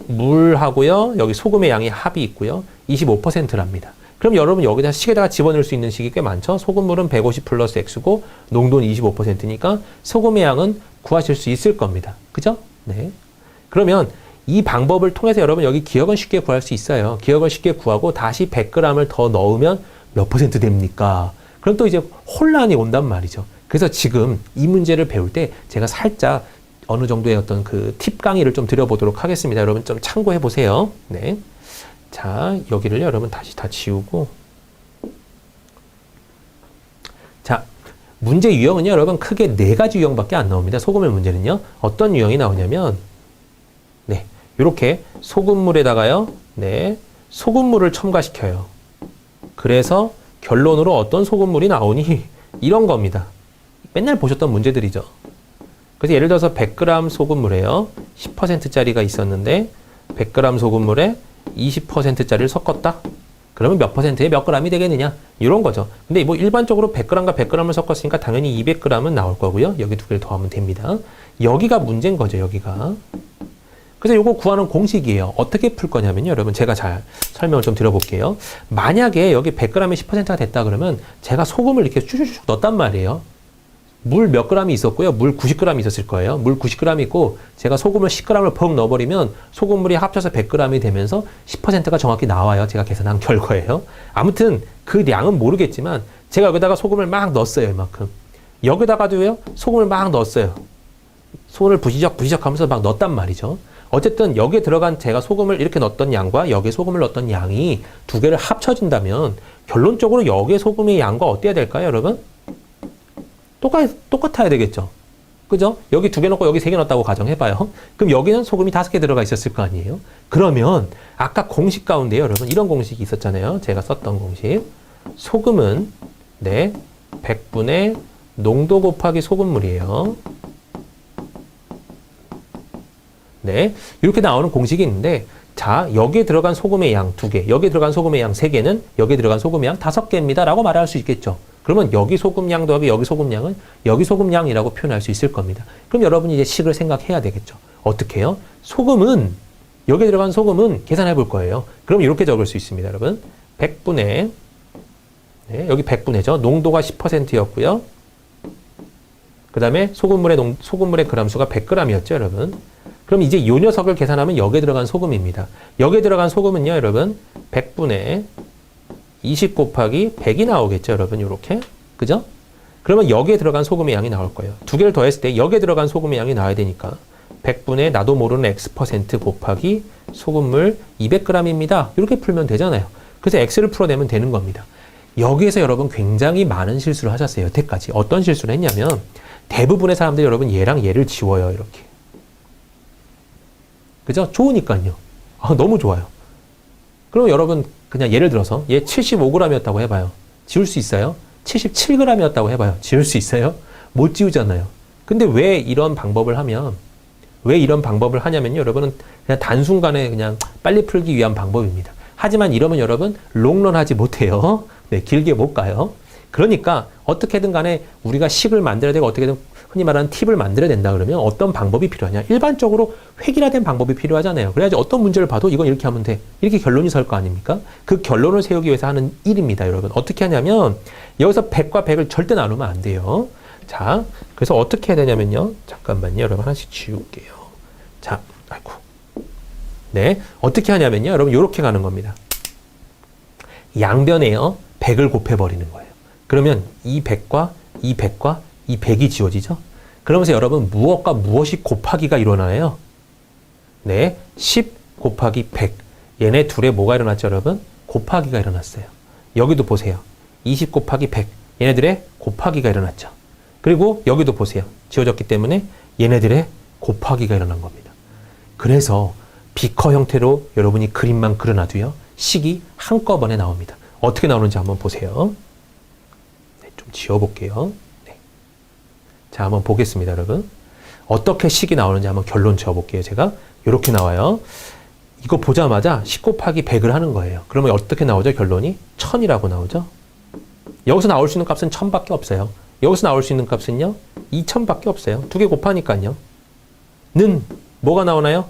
물하고요, 여기 소금의 양의 합이 있고요. 25%랍니다. 그럼 여러분 여기다 식에다가 집어넣을 수 있는 식이 꽤 많죠? 소금물은 150 플러스 X고 농도는 25%니까 소금의 양은 구하실 수 있을 겁니다. 그죠? 네. 그러면 이 방법을 통해서 여러분 여기 기억은 쉽게 구할 수 있어요. 기억을 쉽게 구하고 다시 100g을 더 넣으면 몇 % 됩니까? 그럼 또 이제 혼란이 온단 말이죠. 그래서 지금 이 문제를 배울 때 제가 살짝 어느 정도의 어떤 그 팁 강의를 좀 드려보도록 하겠습니다. 여러분 좀 참고해 보세요. 네. 자, 여기를 여러분 다시 다 지우고. 자, 문제 유형은요, 여러분 크게 4가지 유형밖에 안 나옵니다. 소금물 문제는요. 어떤 유형이 나오냐면, 네. 이렇게 소금물에다가요, 네. 소금물을 첨가시켜요. 그래서 결론으로 어떤 소금물이 나오니? 이런 겁니다. 맨날 보셨던 문제들이죠. 그래서 예를 들어서 100g 소금물에요. 10%짜리가 있었는데 100g 소금물에 20%짜리를 섞었다? 그러면 몇 %에 몇 g이 되겠느냐? 이런 거죠. 근데 뭐 일반적으로 100g과 100g을 섞었으니까 당연히 200g은 나올 거고요. 여기 두 개를 더하면 됩니다. 여기가 문제인 거죠, 여기가. 그래서 이거 구하는 공식이에요. 어떻게 풀 거냐면요. 여러분 제가 잘 설명을 좀 드려볼게요. 만약에 여기 100g에 10%가 됐다 그러면 제가 소금을 이렇게 쭈쭈쭈 넣었단 말이에요. 물 몇 g이 있었고요. 물 90g 있었을 거예요. 물 90g 있고 제가 소금을 10g을 퍽 넣어버리면 소금물이 합쳐서 100g이 되면서 10%가 정확히 나와요. 제가 계산한 결과예요. 아무튼 그 량은 모르겠지만 제가 여기다가 소금을 막 넣었어요. 이만큼. 여기다가도요. 소금을 막 넣었어요. 손을 부시적 하면서 막 넣었단 말이죠. 어쨌든 여기에 들어간 제가 소금을 이렇게 넣었던 양과 여기에 소금을 넣었던 양이 두 개를 합쳐진다면 결론적으로 여기에 소금의 양과 어때야 될까요, 여러분? 똑같아야 되겠죠. 그죠? 여기 2개 넣고 여기 3개 넣었다고 가정해봐요. 그럼 여기는 소금이 5개 들어가 있었을 거 아니에요? 그러면 아까 공식 가운데요, 여러분. 이런 공식이 있었잖아요. 제가 썼던 공식. 소금은, 네, 100분의 농도 곱하기 소금물이에요. 네, 이렇게 나오는 공식이 있는데, 자, 여기에 들어간 소금의 양 2개, 여기에 들어간 소금의 양 3개는 여기에 들어간 소금의 양 5개입니다. 라고 말할 수 있겠죠. 그러면 여기 소금양 더하기 여기 소금양은 여기 소금양이라고 표현할 수 있을 겁니다. 그럼 여러분이 이제 식을 생각해야 되겠죠. 어떻게 해요? 소금은, 여기에 들어간 소금은 계산해 볼 거예요. 그럼 이렇게 적을 수 있습니다, 여러분. 100분의, 네, 여기 100분의죠. 농도가 10%였고요. 그 다음에 소금물의 그람수가 100g이었죠, 여러분. 그럼 이제 이 녀석을 계산하면 여기에 들어간 소금입니다. 여기에 들어간 소금은요, 여러분, 100분의 20 곱하기 100이 나오겠죠, 여러분. 요렇게. 그죠? 그러면 여기에 들어간 소금의 양이 나올 거예요. 2개를 더했을 때 여기에 들어간 소금의 양이 나와야 되니까 100분의 나도 모르는 x% 곱하기 소금물 200g입니다. 이렇게 풀면 되잖아요. 그래서 x를 풀어내면 되는 겁니다. 여기에서 여러분 굉장히 많은 실수를 하셨어요. 여태까지. 어떤 실수를 했냐면 대부분의 사람들이 여러분 얘랑 얘를 지워요. 이렇게. 그죠? 좋으니까요. 너무 좋아요. 그럼 여러분 그냥 예를 들어서 얘 75g이었다고 해봐요. 지울 수 있어요? 77g이었다고 해봐요. 지울 수 있어요? 못 지우잖아요. 근데 왜 이런 방법을 하냐면요. 여러분은 그냥 단순간에 그냥 빨리 풀기 위한 방법입니다. 하지만 이러면 여러분 롱런 하지 못해요. 네, 길게 못 가요. 그러니까 어떻게든 간에 우리가 식을 만들어야 되고 어떻게든 흔히 말하는 팁을 만들어야 된다 그러면 어떤 방법이 필요하냐? 일반적으로 획일화된 방법이 필요하잖아요. 그래야지 어떤 문제를 봐도 이건 이렇게 하면 돼. 이렇게 결론이 설 거 아닙니까? 그 결론을 세우기 위해서 하는 일입니다, 여러분. 어떻게 하냐면 여기서 100과 100을 절대 나누면 안 돼요. 자, 그래서 어떻게 해야 되냐면요. 잠깐만요. 여러분 하나씩 지울게요. 자, 아이고. 네, 어떻게 하냐면요. 여러분 이렇게 가는 겁니다. 양변에요. 100을 곱해버리는 거예요. 그러면 이 100과 이 100과 이 100이 지워지죠? 그러면서 여러분 무엇과 무엇이 곱하기가 일어나요? 네, 10 곱하기 100. 얘네 둘에 뭐가 일어났죠, 여러분? 곱하기가 일어났어요. 여기도 보세요. 20 곱하기 100. 얘네들의 곱하기가 일어났죠. 그리고 여기도 보세요. 지워졌기 때문에 얘네들의 곱하기가 일어난 겁니다. 그래서 비커 형태로 여러분이 그림만 그려놔도요. 식이 한꺼번에 나옵니다. 어떻게 나오는지 한번 보세요. 네, 좀 지워볼게요. 네. 자, 한번 보겠습니다, 여러분. 어떻게 식이 나오는지 한번 결론 지어볼게요. 제가 이렇게 나와요. 이거 보자마자 10 곱하기 100을 하는 거예요. 그러면 어떻게 나오죠? 결론이 1000이라고 나오죠. 여기서 나올 수 있는 값은 1000밖에 없어요. 여기서 나올 수 있는 값은요 2000밖에 없어요. 두 개 곱하니까요. 는 뭐가 나오나요?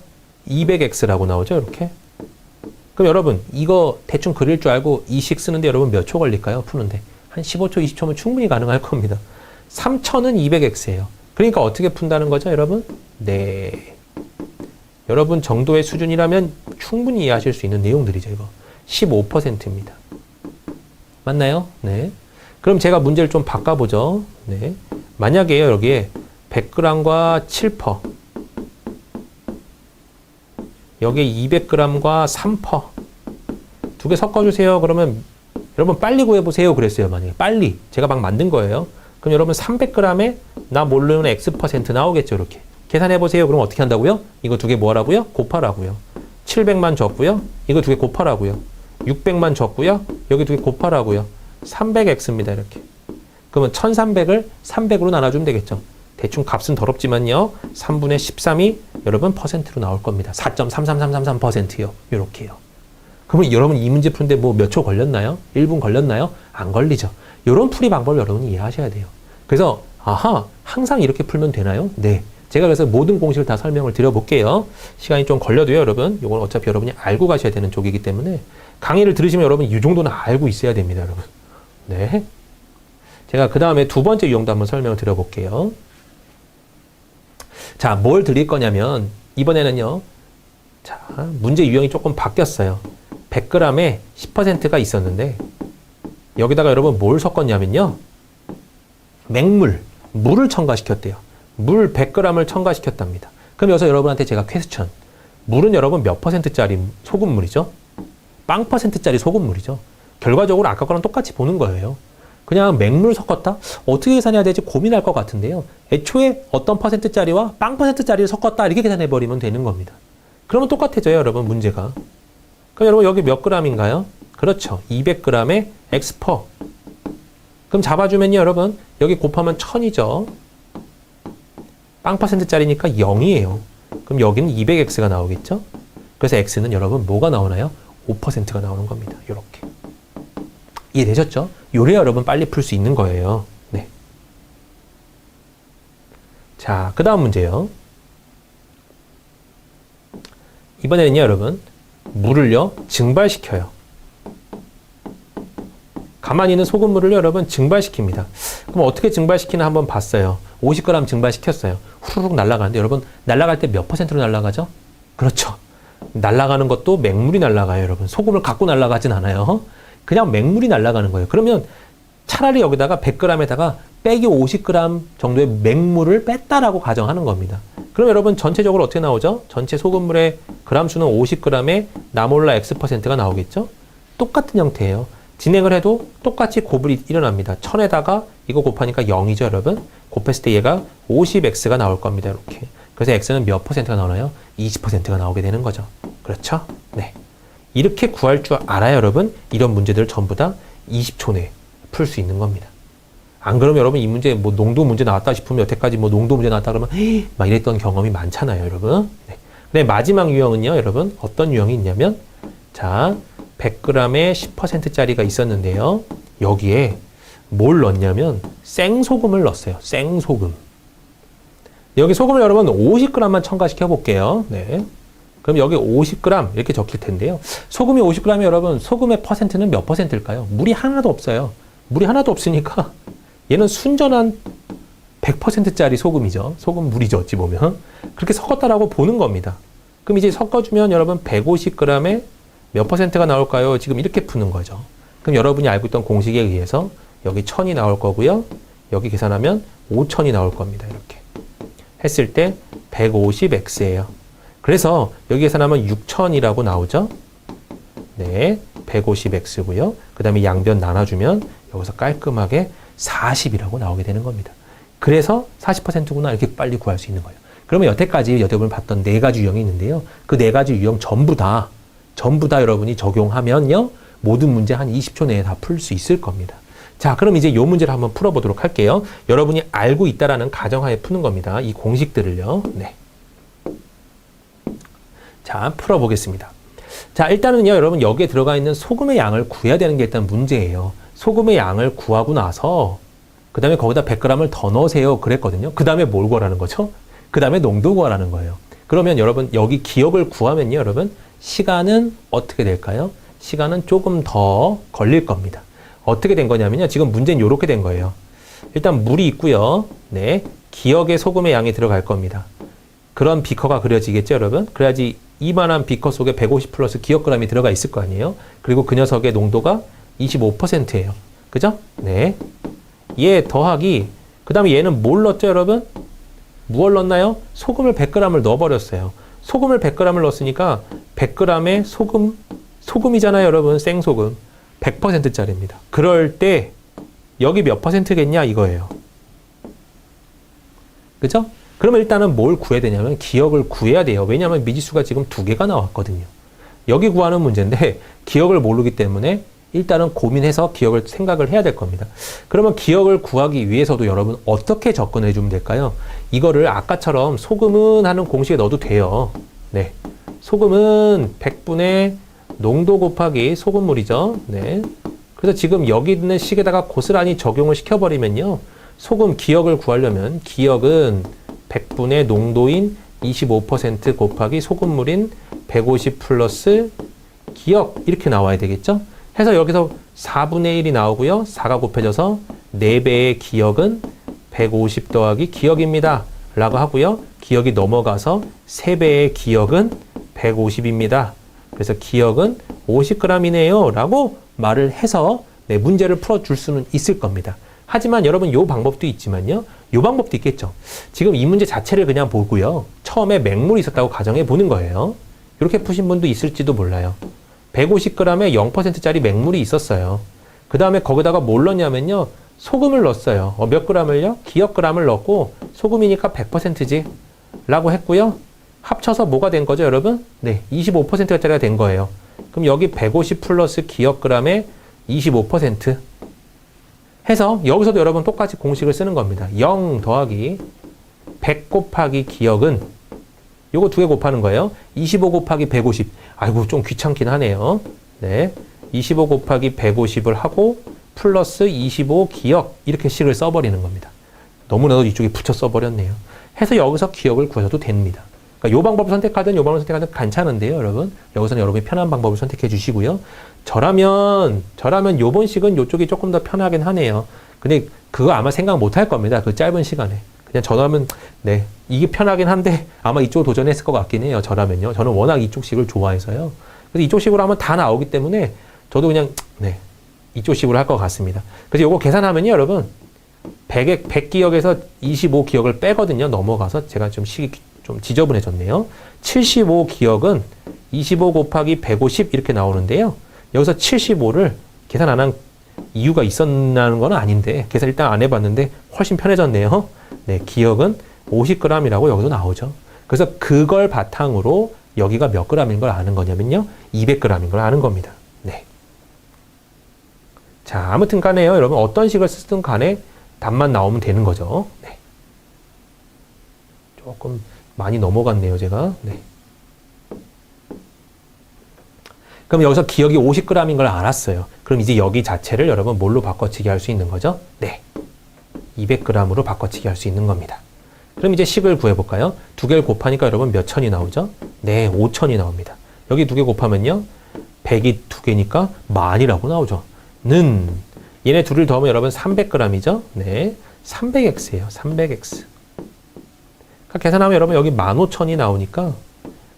200x라고 나오죠. 이렇게. 그럼 여러분 이거 대충 그릴 줄 알고 이 식 쓰는데 여러분 몇 초 걸릴까요? 푸는데 한 15초 20초면 충분히 가능할 겁니다. 3000은 200x예요. 그러니까 어떻게 푼다는 거죠, 여러분? 네. 여러분 정도의 수준이라면 충분히 이해하실 수 있는 내용들이죠, 이거. 15%입니다. 맞나요? 네. 그럼 제가 문제를 좀 바꿔보죠. 네. 만약에요, 여기에 100g과 7%, 여기에 200g과 3%, 두 개 섞어주세요. 그러면 여러분 빨리 구해보세요. 그랬어요, 만약에. 빨리. 제가 막 만든 거예요. 그럼 여러분 300g에 나 모르는 x% 나오겠죠, 이렇게. 계산해보세요. 그럼 어떻게 한다고요? 이거 두 개 뭐 하라고요? 곱하라고요. 700만 줬고요. 이거 두 개 곱하라고요. 600만 줬고요. 여기 두 개 곱하라고요. 300x입니다. 이렇게. 그러면 1300을 300으로 나눠주면 되겠죠. 대충 값은 더럽지만요. 3분의 13이 여러분 퍼센트로 나올 겁니다. 4.33333%요. 이렇게요. 그러면 여러분 이 문제 푸는데 뭐 몇 초 걸렸나요? 1분 걸렸나요? 안 걸리죠. 이런 풀이 방법을 여러분이 이해하셔야 돼요. 그래서 아하, 항상 이렇게 풀면 되나요? 네. 제가 그래서 모든 공식을 다 설명을 드려볼게요. 시간이 좀 걸려도요, 여러분. 이건 어차피 여러분이 알고 가셔야 되는 쪽이기 때문에 강의를 들으시면 여러분 이 정도는 알고 있어야 됩니다, 여러분. 네. 제가 그 다음에 두 번째 유형도 한번 설명을 드려볼게요. 자, 뭘 드릴 거냐면 이번에는요. 자, 문제 유형이 조금 바뀌었어요. 100g에 10%가 있었는데 여기다가 여러분 뭘 섞었냐면요. 맹물, 물을 첨가시켰대요. 물 100g을 첨가시켰답니다. 그럼 여기서 여러분한테 제가 퀘스천. 물은 여러분 몇 %짜리 소금물이죠? 빵 %짜리 소금물이죠. 결과적으로 아까 거랑 똑같이 보는 거예요. 그냥 맹물 섞었다? 어떻게 계산해야 될지 고민할 것 같은데요. 애초에 어떤 퍼센트짜리와 빵 퍼센트짜리를 섞었다 이렇게 계산해버리면 되는 겁니다. 그러면 똑같아져요, 여러분, 문제가. 그럼 여러분 여기 몇 g인가요? 그렇죠. 200g의 X%. 그럼 잡아주면요, 여러분, 여기 곱하면 1000이죠. 빵 퍼센트짜리니까 0이에요. 그럼 여기는 200X가 나오겠죠? 그래서 X는 여러분 뭐가 나오나요? 5%가 나오는 겁니다. 요렇게. 이해되셨죠? 요래야 여러분 빨리 풀 수 있는 거예요. 네. 자, 그 다음 문제요. 이번에는요, 여러분, 물을요, 증발시켜요. 가만히 있는 소금물을 여러분 증발시킵니다. 그럼 어떻게 증발시키나 한번 봤어요. 50g 증발시켰어요. 후루룩 날아가는데 여러분, 날아갈 때 몇 퍼센트로 날아가죠? 그렇죠. 날아가는 것도 맹물이 날아가요, 여러분. 소금을 갖고 날아가진 않아요. 그냥 맹물이 날아가는 거예요. 그러면 차라리 여기다가 100g에다가 빼기 50g 정도의 맹물을 뺐다라고 가정하는 겁니다. 그럼 여러분 전체적으로 어떻게 나오죠? 전체 소금물의 그람 수는 50g에 나몰라 X%가 나오겠죠? 똑같은 형태예요. 진행을 해도 똑같이 곱이 일어납니다. 1000에다가 이거 곱하니까 0이죠, 여러분? 곱했을 때 얘가 50X가 나올 겁니다, 이렇게. 그래서 X는 몇 퍼센트가 나오나요? 20%가 나오게 되는 거죠. 그렇죠? 네. 이렇게 구할 줄 알아야 여러분, 이런 문제들을 전부 다 20초 내에 풀 수 있는 겁니다. 안 그러면 여러분 이 문제 뭐 농도 문제 나왔다 싶으면 여태까지 뭐 농도 문제 나왔다 그러면 막 이랬던 경험이 많잖아요, 여러분. 네. 근데 마지막 유형은요, 여러분, 어떤 유형이 있냐면, 자, 100g에 10%짜리가 있었는데요. 여기에 뭘 넣었냐면 생소금을 넣었어요. 생소금. 여기 소금을 여러분 50g만 첨가시켜 볼게요. 네. 그럼 여기 50g 이렇게 적힐 텐데요. 소금이 50g에 여러분, 소금의 퍼센트는 몇 퍼센트일까요? 물이 하나도 없어요. 물이 하나도 없으니까 얘는 순전한 100%짜리 소금이죠. 소금 물이죠, 어찌 보면. 그렇게 섞었다라고 보는 겁니다. 그럼 이제 섞어주면 여러분 150g에 몇 퍼센트가 나올까요? 지금 이렇게 푸는 거죠. 그럼 여러분이 알고 있던 공식에 의해서 여기 1000이 나올 거고요. 여기 계산하면 5000이 나올 겁니다. 이렇게 했을 때 150x예요. 그래서 여기 계산하면 6000이라고 나오죠. 네, 150x고요. 그 다음에 양변 나눠주면 여기서 깔끔하게 40이라고 나오게 되는 겁니다. 그래서 40%구나 이렇게 빨리 구할 수 있는 거예요. 그러면 여태까지 여러분 봤던 네 가지 유형이 있는데요. 그 네 가지 유형 전부 다 여러분이 적용하면요, 모든 문제 한 20초 내에 다 풀 수 있을 겁니다. 자, 그럼 이제 이 문제를 한번 풀어보도록 할게요. 여러분이 알고 있다라는 가정하에 푸는 겁니다. 이 공식들을요. 네. 자, 풀어보겠습니다. 자, 일단은요, 여러분, 여기에 들어가 있는 소금의 양을 구해야 되는 게 일단 문제예요. 소금의 양을 구하고 나서 그 다음에 거기다 100g을 더 넣으세요 그랬거든요. 그 다음에 뭘 구하라는 거죠? 그 다음에 농도 구하라는 거예요. 그러면 여러분 여기 기억을 구하면요, 여러분 시간은 어떻게 될까요? 시간은 조금 더 걸릴 겁니다. 어떻게 된 거냐면요, 지금 문제는 이렇게 된 거예요. 일단 물이 있고요. 네, 기억에 소금의 양이 들어갈 겁니다. 그런 비커가 그려지겠죠, 여러분? 그래야지 이만한 비커 속에 150 플러스 기억그램이 들어가 있을 거 아니에요? 그리고 그 녀석의 농도가 25%예요. 그죠? 네. 얘 더하기, 그 다음에 얘는 뭘 넣었죠, 여러분? 무얼 넣었나요? 소금을 100g을 넣어버렸어요. 소금을 100g을 넣었으니까 100g의 소금이잖아요, 여러분. 생소금. 100%짜리입니다. 그럴 때 여기 몇 퍼센트겠냐 이거예요. 그죠? 그러면 일단은 뭘 구해야 되냐면 기억을 구해야 돼요. 왜냐하면 미지수가 지금 2개가 나왔거든요. 여기 구하는 문제인데 기억을 모르기 때문에 일단은 고민해서 기억을 생각을 해야 될 겁니다. 그러면 기억을 구하기 위해서도 여러분 어떻게 접근해 주면 될까요? 이거를 아까처럼 소금은 하는 공식에 넣어도 돼요. 네, 소금은 100분의 농도 곱하기 소금물이죠. 네. 그래서 지금 여기 있는 식에다가 고스란히 적용을 시켜버리면요, 소금 기억을 구하려면 기억은 100분의 농도인 25% 곱하기 소금물인 150 플러스 기억 이렇게 나와야 되겠죠? 해서 여기서 4분의 1이 나오고요. 4가 곱해져서 4배의 기억은 150 더하기 기억입니다. 라고 하고요. 기억이 넘어가서 3배의 기억은 150입니다. 그래서 기억은 50g이네요. 라고 말을 해서 네, 문제를 풀어줄 수는 있을 겁니다. 하지만 여러분 요 방법도 있지만요, 요 방법도 있겠죠. 지금 이 문제 자체를 그냥 보고요, 처음에 맹물이 있었다고 가정해 보는 거예요. 이렇게 푸신 분도 있을지도 몰라요. 150g에 0%짜리 맹물이 있었어요. 그 다음에 거기다가 뭘 넣냐면요. 소금을 넣었어요. 몇 g을요? 기억 g을 넣고 소금이니까 100%지 라고 했고요. 합쳐서 뭐가 된 거죠, 여러분? 네, 25%짜리가 된 거예요. 그럼 여기 150 플러스 기억 g의 25% 해서 여기서도 여러분 똑같이 공식을 쓰는 겁니다. 0 더하기 100 곱하기 기억은 요거 두 개 곱하는 거예요. 25 곱하기 150. 아이고, 좀 귀찮긴 하네요. 네. 25 곱하기 150을 하고 플러스 25 기억 이렇게 식을 써버리는 겁니다. 너무나도 이쪽에 붙여 써버렸네요. 해서 여기서 기억을 구하셔도 됩니다. 그러니까 요 방법을 선택하든 요 방법을 선택하든 괜찮은데요, 여러분. 여기서는 여러분이 편한 방법을 선택해 주시고요. 저라면 요번 식은 요쪽이 조금 더 편하긴 하네요. 근데 그거 아마 생각 못 할 겁니다. 그 짧은 시간에. 그냥 저라면 네, 이게 편하긴 한데 아마 이쪽 도전했을 것 같긴 해요. 저라면요. 저는 워낙 이쪽 식을 좋아해서요. 그래서 이쪽 식으로 하면 다 나오기 때문에 저도 그냥 네, 이쪽 식으로 할 것 같습니다. 그래서 요거 계산하면요, 여러분. 100기억에서 25기억을 빼거든요. 넘어가서 제가 좀 식이 좀 지저분해졌네요. 75기억은 25 곱하기 150 이렇게 나오는데요. 여기서 75를 계산 안 한 이유가 있었나는 건 아닌데 계산 일단 안 해봤는데 훨씬 편해졌네요. 네, 기억은 50g이라고 여기서 나오죠. 그래서 그걸 바탕으로 여기가 몇 g인 걸 아는 거냐면요. 200g인 걸 아는 겁니다. 네. 자, 아무튼 간에요. 여러분 어떤 식을 쓰든 간에 답만 나오면 되는 거죠. 네. 조금 많이 넘어갔네요, 제가. 네. 그럼 여기서 기억이 50g인 걸 알았어요. 그럼 이제 여기 자체를 여러분 뭘로 바꿔치기 할 수 있는 거죠? 네. 200g으로 바꿔치기 할 수 있는 겁니다. 그럼 이제 식을 구해볼까요? 두 개를 곱하니까 여러분 몇 천이 나오죠? 네, 5천이 나옵니다. 여기 두 개 곱하면요. 100이 두 개니까 만이라고 나오죠. 얘네 둘을 더하면 여러분 300g이죠? 네. 300x예요. 300x. 그러니까 계산하면 여러분 여기 15,000이 나오니까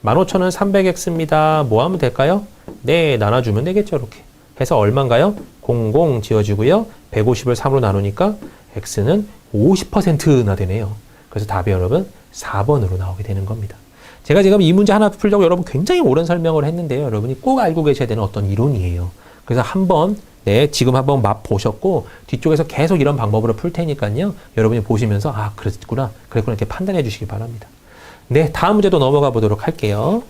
15,000은 300x입니다. 뭐 하면 될까요? 네, 나눠주면 되겠죠. 이렇게. 해서 얼마인가요? 00 지워지고요. 150을 3으로 나누니까 x는 50%나 되네요. 그래서 답이 여러분 4번으로 나오게 되는 겁니다. 제가 지금 이 문제 하나 풀려고 여러분 굉장히 오랜 설명을 했는데요. 여러분이 꼭 알고 계셔야 되는 어떤 이론이에요. 그래서 한번 네, 지금 한번 맛 보셨고 뒤쪽에서 계속 이런 방법으로 풀 테니까요. 여러분이 보시면서 아, 그랬구나 이렇게 판단해 주시기 바랍니다. 네, 다음 문제도 넘어가 보도록 할게요.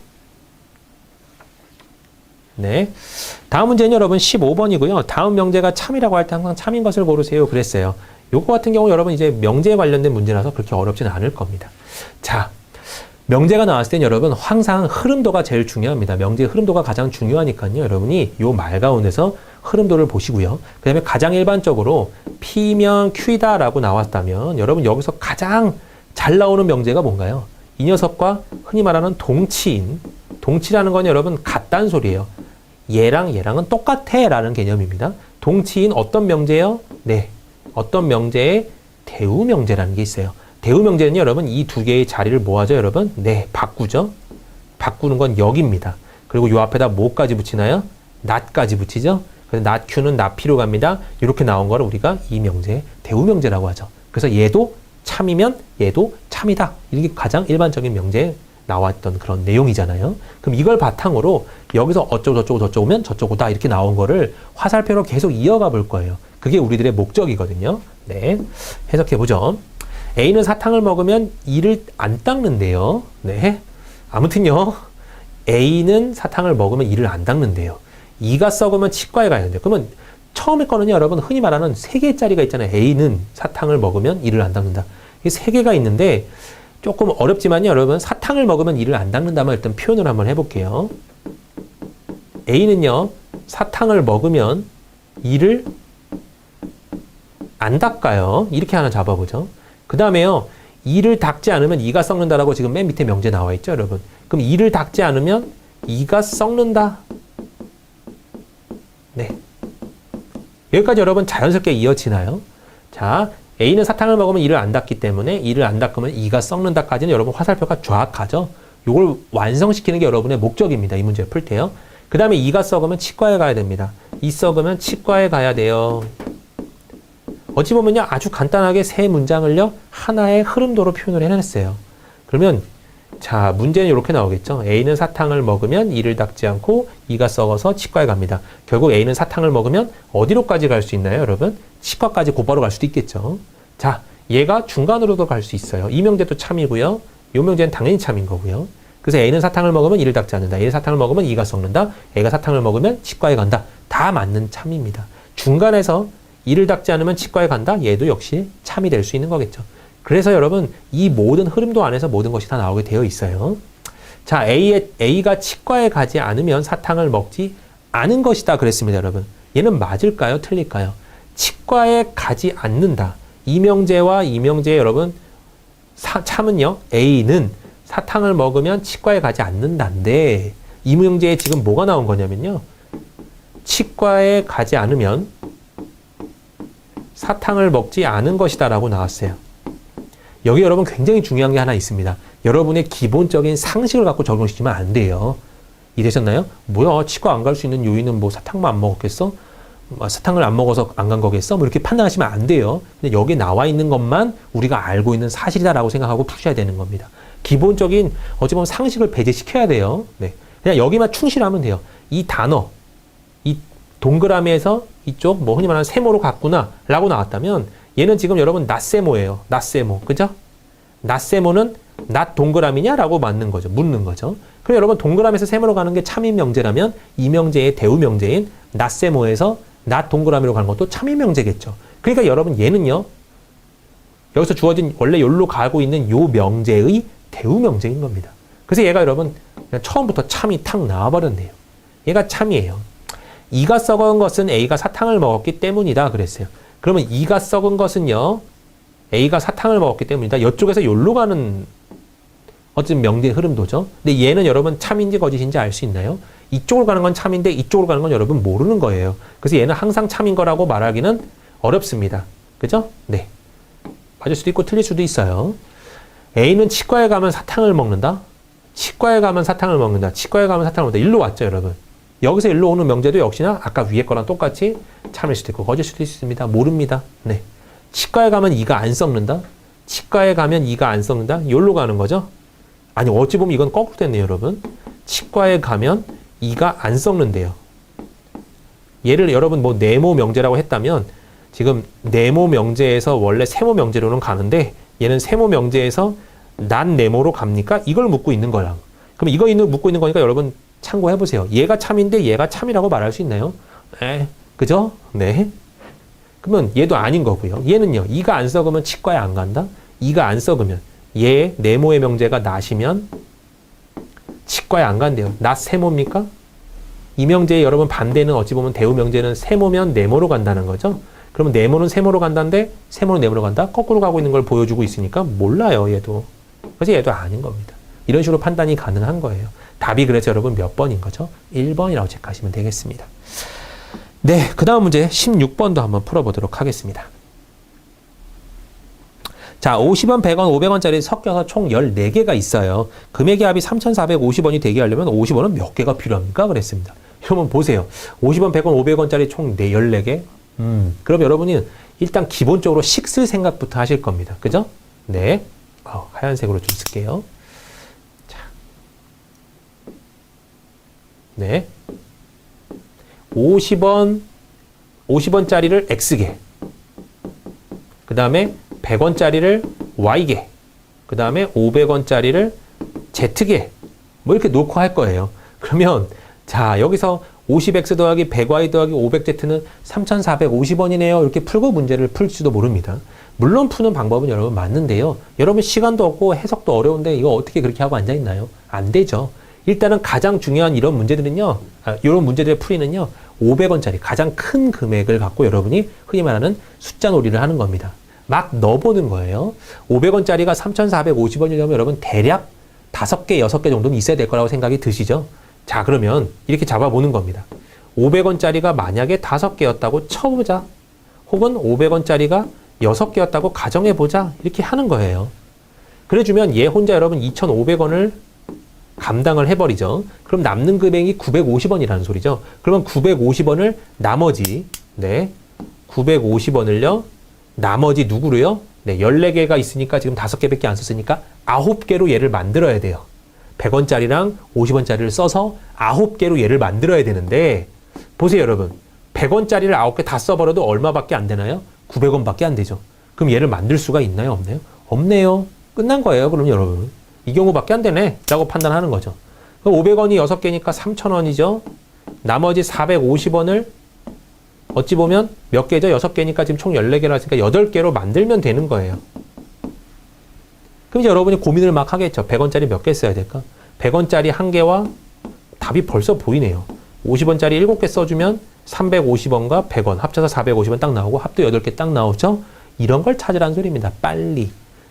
네, 다음 문제는 여러분 15번이고요. 다음 명제가 참이라고 할 때 항상 참인 것을 고르세요 그랬어요. 요거 같은 경우 여러분 이제 명제에 관련된 문제라서 그렇게 어렵지는 않을 겁니다. 자, 명제가 나왔을 땐 여러분 항상 흐름도가 제일 중요합니다. 명제의 흐름도가 가장 중요하니까요. 여러분이 요 말 가운데서 흐름도를 보시고요. 그 다음에 가장 일반적으로 P면 Q이다 라고 나왔다면 여러분 여기서 가장 잘 나오는 명제가 뭔가요? 이 녀석과 흔히 말하는 동치인, 동치라는 건 여러분 같다는 소리예요. 얘랑은 똑같아 라는 개념입니다. 동치인 어떤 명제요? 네, 어떤 명제의 대우 명제라는 게 있어요. 대우 명제는 여러분 이 두 개의 자리를 뭐 하죠, 여러분? 네, 바꾸죠. 바꾸는 건 여기입니다. 그리고 요 앞에다 뭐까지 붙이나요? 낫까지 붙이죠. 그래서 낫 Q는 낫 P로 갑니다. 이렇게 나온 거를 우리가 이 명제, 대우 명제라고 하죠. 그래서 얘도 참이면 얘도 참이다. 이게 가장 일반적인 명제에 나왔던 그런 내용이잖아요. 그럼 이걸 바탕으로 여기서 어쩌고 저쩌고 저쩌고면 저쩌고다 이렇게 나온 거를 화살표로 계속 이어가 볼 거예요. 그게 우리들의 목적이거든요. 네, 해석해 보죠. A는 사탕을 먹으면 이를 안 닦는데요. 네, 아무튼요. A는 사탕을 먹으면 이를 안 닦는데요. 이가 썩으면 치과에 가야 돼요. 그러면 처음에 거는요, 여러분 흔히 말하는 3개짜리가 있잖아요. A는 사탕을 먹으면 이를 안 닦는다. 이게 3개가 있는데 조금 어렵지만요, 여러분 사탕을 먹으면 이를 안 닦는다면 일단 표현을 한번 해볼게요. A는요, 사탕을 먹으면 이를 안 닦아요. 이렇게 하나 잡아보죠. 그 다음에요, 이를 닦지 않으면 이가 썩는다라고 지금 맨 밑에 명제 나와 있죠, 여러분. 그럼 이를 닦지 않으면 이가 썩는다. 네. 여기까지 여러분 자연스럽게 이어지나요? 자, A는 사탕을 먹으면 이를 안 닦기 때문에 이를 안 닦으면 이가 썩는다까지는 여러분 화살표가 정확하죠? 이걸 완성시키는 게 여러분의 목적입니다. 이 문제 풀 때요. 그 다음에 이가 썩으면 치과에 가야 됩니다. 이 썩으면 치과에 가야 돼요. 어찌 보면요, 아주 간단하게 세 문장을요, 하나의 흐름도로 표현을 해냈어요. 그러면 자, 문제는 이렇게 나오겠죠. A는 사탕을 먹으면 이를 닦지 않고 이가 썩어서 치과에 갑니다. 결국 A는 사탕을 먹으면 어디로까지 갈 수 있나요, 여러분? 치과까지 곧바로 갈 수도 있겠죠. 자, 얘가 중간으로도 갈 수 있어요. 이 명제도 참이고요. 이 명제는 당연히 참인 거고요. 그래서 A는 사탕을 먹으면 이를 닦지 않는다. A는 사탕을 먹으면 이가 썩는다. A가 사탕을 먹으면 치과에 간다. 다 맞는 참입니다. 중간에서 이를 닦지 않으면 치과에 간다. 얘도 역시 참이 될 수 있는 거겠죠. 그래서 여러분 이 모든 흐름도 안에서 모든 것이 다 나오게 되어 있어요. 자, A가 치과에 가지 않으면 사탕을 먹지 않은 것이다 그랬습니다, 여러분. 얘는 맞을까요? 틀릴까요? 치과에 가지 않는다. 이명제와 이명제 여러분 참은요. A는 사탕을 먹으면 치과에 가지 않는다인데 이명제에 지금 뭐가 나온 거냐면요. 치과에 가지 않으면 사탕을 먹지 않은 것이다 라고 나왔어요. 여기 여러분 굉장히 중요한 게 하나 있습니다. 여러분의 기본적인 상식을 갖고 적용시키면 안 돼요. 이해되셨나요? 뭐야, 치과 안 갈 수 있는 요인은 뭐 사탕만 안 먹었겠어? 사탕을 안 먹어서 안 간 거겠어? 뭐 이렇게 판단하시면 안 돼요. 근데 여기 나와 있는 것만 우리가 알고 있는 사실이다라고 생각하고 푸셔야 되는 겁니다. 기본적인 어찌 보면 상식을 배제시켜야 돼요. 네. 그냥 여기만 충실하면 돼요. 이 단어, 이 동그라미에서 이쪽 뭐 흔히 말하는 세모로 갔구나 라고 나왔다면 얘는 지금 여러분 낫세모예요. 낫세모. 그죠? 낫세모는 낫 동그라미냐? 라고 묻는 거죠. 그럼 여러분 동그라미에서 세모로 가는 게 참인 명제라면 이 명제의 대우 명제인 낫세모에서 낫 동그라미로 가는 것도 참인 명제겠죠. 그러니까 여러분 얘는요. 여기서 주어진 원래 여기로 가고 있는 요 명제의 대우 명제인 겁니다. 그래서 얘가 여러분 그냥 처음부터 참이 탁 나와버렸네요. 얘가 참이에요. 이가 썩은 것은 A가 사탕을 먹었기 때문이다 그랬어요. 그러면 이가 썩은 것은요. A가 사탕을 먹었기 때문이다. 이쪽에서 여기로 가는 어쨌든 명제의 흐름도죠. 근데 얘는 여러분 참인지 거짓인지 알 수 있나요? 이쪽으로 가는 건 참인데 이쪽으로 가는 건 여러분 모르는 거예요. 그래서 얘는 항상 참인 거라고 말하기는 어렵습니다. 그죠? 네. 맞을 수도 있고 틀릴 수도 있어요. A는 치과에 가면 사탕을 먹는다. 치과에 가면 사탕을 먹는다. 치과에 가면 사탕을 먹는다. 일로 왔죠, 여러분. 여기서 일로 오는 명제도 역시나 아까 위에 거랑 똑같이 참일 수도 있고 거짓 수도 있습니다. 모릅니다. 네. 치과에 가면 이가 안 썩는다. 치과에 가면 이가 안 썩는다. 여기로 가는 거죠. 아니 어찌 보면 이건 거꾸로 됐네요, 여러분. 치과에 가면 이가 안 썩는데요. 얘를 여러분 뭐 네모 명제라고 했다면 지금 네모 명제에서 원래 세모 명제로는 가는데 얘는 세모 명제에서 난 네모로 갑니까? 이걸 묻고 있는 거랑. 그럼 이거 묻고 있는 거니까 여러분 참고해 보세요. 얘가 참인데 얘가 참이라고 말할 수 있나요? 그죠? 네. 그러면 얘도 아닌 거고요. 얘는요. 이가 안 썩으면 치과에 안 간다. 이가 안 썩으면 얘 네모의 명제가 낫이면 치과에 안 간대요. 낫 세모입니까? 이 명제의 여러분 반대는 어찌 보면 대우 명제는 세모면 네모로 간다는 거죠. 그러면 네모는 세모로 간다는데 세모는 네모로 간다? 거꾸로 가고 있는 걸 보여주고 있으니까 몰라요, 얘도. 그래서 얘도 아닌 겁니다. 이런 식으로 판단이 가능한 거예요. 답이 그래서 여러분 몇 번인 거죠? 1번이라고 체크하시면 되겠습니다. 네, 그 다음 문제 16번도 한번 풀어보도록 하겠습니다. 자, 50원, 100원, 500원짜리 섞여서 총 14개가 있어요. 금액의 합이 3,450원이 되게 하려면 50원은 몇 개가 필요합니까? 그랬습니다. 여러분 보세요. 50원, 100원, 500원짜리 총 14개. 그럼 여러분이 일단 기본적으로 식 쓸 생각부터 하실 겁니다. 그죠? 네. 하얀색으로 좀 쓸게요. 자. 네. 50원짜리를 X개. 그 다음에 100원짜리를 Y개. 그 다음에 500원짜리를 Z개. 뭐 이렇게 놓고 할 거예요. 그러면 자, 여기서 50X 더하기 100Y 더하기 500Z는 3,450원이네요. 이렇게 풀고 문제를 풀지도 모릅니다. 물론 푸는 방법은 여러분 맞는데요. 여러분 시간도 없고 해석도 어려운데 이거 어떻게 그렇게 하고 앉아있나요? 안 되죠. 일단은 가장 중요한 이런 문제들은요. 이런 문제들의 풀이는요. 500원짜리 가장 큰 금액을 갖고 여러분이 흔히 말하는 숫자 놀이를 하는 겁니다. 막 넣어보는 거예요. 500원짜리가 3,450원이라면 여러분 대략 5개, 6개 정도는 있어야 될 거라고 생각이 드시죠? 자, 그러면 이렇게 잡아보는 겁니다. 500원짜리가 만약에 5개였다고 쳐보자. 혹은 500원짜리가 6개였다고 가정해보자. 이렇게 하는 거예요. 그래주면 얘 혼자 여러분 2,500원을 감당을 해버리죠. 그럼 남는 금액이 950원이라는 소리죠. 그러면 950원을 나머지, 네, 950원을요, 나머지 누구로요? 네, 14개가 있으니까 지금 5개밖에 안 썼으니까 9개로 얘를 만들어야 돼요. 100원짜리랑 50원짜리를 써서 9개로 얘를 만들어야 되는데 보세요, 여러분. 100원짜리를 9개 다 써버려도 얼마밖에 안 되나요? 900원밖에 안 되죠. 그럼 얘를 만들 수가 있나요? 없나요? 없네요. 끝난 거예요, 그럼 여러분. 이 경우밖에 안 되네 라고 판단하는 거죠. 그럼 500원이 6개니까 3,000원이죠. 나머지 450원을 어찌 보면 몇 개죠? 6개니까 지금 총 14개라 했으니까 8개로 만들면 되는 거예요. 그럼 이제 여러분이 고민을 막 하겠죠. 100원짜리 몇 개 써야 될까? 100원짜리 1개와 답이 벌써 보이네요. 50원짜리 7개 써주면 350원과 100원 합쳐서 450원 딱 나오고 합도 8개 딱 나오죠? 이런 걸 찾으라는 소리입니다. 빨리.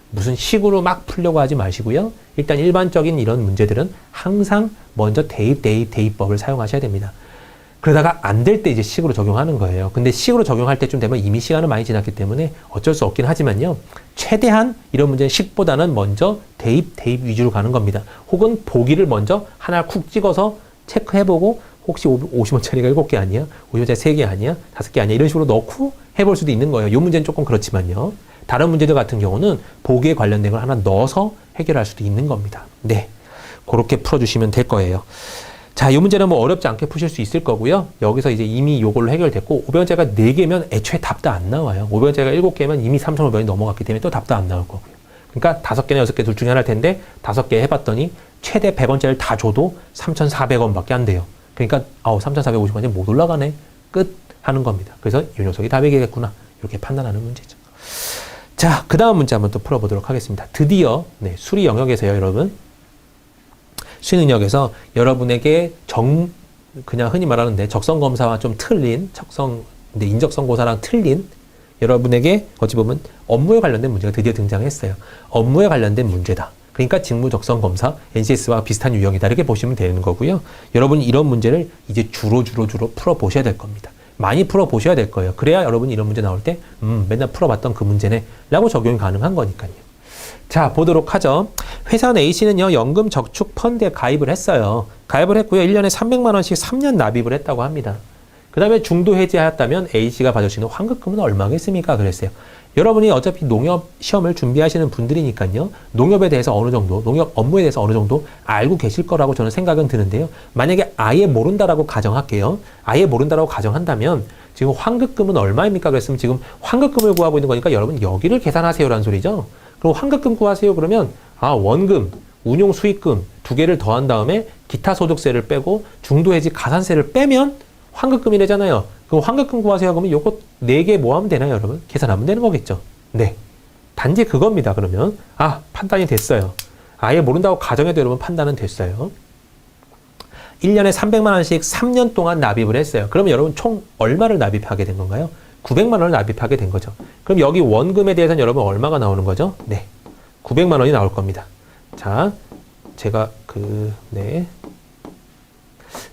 무슨 식으로 막 풀려고 하지 마시고요. 일단 일반적인 이런 문제들은 항상 먼저 대입법을 사용하셔야 됩니다. 그러다가 안 될 때 이제 식으로 적용하는 거예요. 근데 식으로 적용할 때쯤 되면 이미 시간은 많이 지났기 때문에 어쩔 수 없긴 하지만요. 최대한 이런 문제는 식보다는 먼저 대입 위주로 가는 겁니다. 혹은 보기를 먼저 하나 쿡 찍어서 체크해보고 혹시 50원짜리가 7개 아니야? 50원짜리 3개 아니야? 5개 아니야? 이런 식으로 넣고 해볼 수도 있는 거예요. 이 문제는 조금 그렇지만요. 다른 문제들 같은 경우는 보기에 관련된 걸 하나 넣어서 해결할 수도 있는 겁니다. 네. 그렇게 풀어주시면 될 거예요. 자, 이 문제는 뭐 어렵지 않게 푸실 수 있을 거고요. 여기서 이제 이미 요걸로 해결됐고, 500원짜리가 4개면 애초에 답도 안 나와요. 500원짜리가 7개면 이미 3,500원이 넘어갔기 때문에 또 답도 안 나올 거고요. 그러니까 5개나 6개 둘 중에 하나일 텐데, 5개 해봤더니 최대 100원짜리를 다 줘도 3,400원밖에 안 돼요. 그러니까, 3,450원이 못 올라가네. 끝 하는 겁니다. 그래서 이 녀석이 답이겠구나. 이렇게 판단하는 문제죠. 자, 그 다음 문제 한번 또 풀어보도록 하겠습니다. 드디어, 수리 영역에서요, 여러분. 수리 능력에서 여러분에게 그냥 흔히 말하는데 적성검사와 좀 틀린, 인적성고사랑 틀린 여러분에게 어찌 보면 업무에 관련된 문제가 드디어 등장했어요. 업무에 관련된 문제다. 그러니까 직무적성검사, NCS와 비슷한 유형이다. 이렇게 보시면 되는 거고요. 여러분이 이런 문제를 이제 주로 풀어보셔야 될 겁니다. 많이 풀어보셔야 될 거예요. 그래야 여러분이 이런 문제 나올 때, 맨날 풀어봤던 그 문제네. 라고 적용이 가능한 거니까요. 자, 보도록 하죠. 회사원 A씨는요, 연금 저축 펀드에 가입을 했어요. 가입을 했고요. 1년에 300만원씩 3년 납입을 했다고 합니다. 그 다음에 중도 해지하였다면 A씨가 받을 수 있는 환급금은 얼마겠습니까? 그랬어요. 여러분이 어차피 농협 시험을 준비하시는 분들이니까요. 농협에 대해서 어느 정도, 농협 업무에 대해서 어느 정도 알고 계실 거라고 저는 생각은 드는데요. 만약에 아예 모른다라고 가정할게요. 아예 모른다라고 가정한다면 지금 환급금은 얼마입니까? 그랬으면 지금 환급금을 구하고 있는 거니까 여러분 여기를 계산하세요라는 소리죠. 그럼 환급금 구하세요 그러면 원금, 운용 수익금 2개를 더한 다음에 기타 소득세를 빼고 중도해지 가산세를 빼면 환급금이래잖아요. 그럼 환급금 구하세요 그러면 요거 4개 뭐 하면 되나요, 여러분? 계산하면 되는 거겠죠. 네. 단지 그겁니다. 그러면 판단이 됐어요. 아예 모른다고 가정해도 여러분 판단은 됐어요. 1년에 300만 원씩 3년 동안 납입을 했어요. 그러면 여러분 총 얼마를 납입하게 된 건가요? 900만 원을 납입하게 된 거죠. 그럼 여기 원금에 대해서는 여러분 얼마가 나오는 거죠? 네. 900만 원이 나올 겁니다. 자, 제가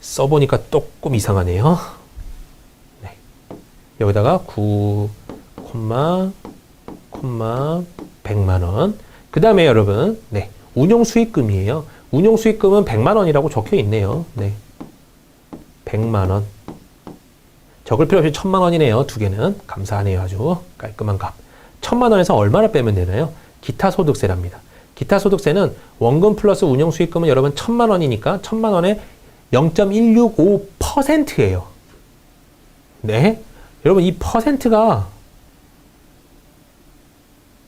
써보니까 조금 이상하네요. 네. 여기다가 9,100만 원. 그 다음에 여러분, 운용 수익금이에요. 운용 수익금은 100만 원이라고 적혀 있네요. 네. 100만 원. 적을 필요 없이 1,000만 원이네요. 2개는. 감사하네요. 아주 깔끔한 값. 1,000만 원에서 얼마를 빼면 되나요? 기타 소득세랍니다. 기타 소득세는 원금 플러스 운용 수익금은 여러분 1,000만 원이니까 1,000만 원에 0.165%예요. 네. 여러분 이 퍼센트가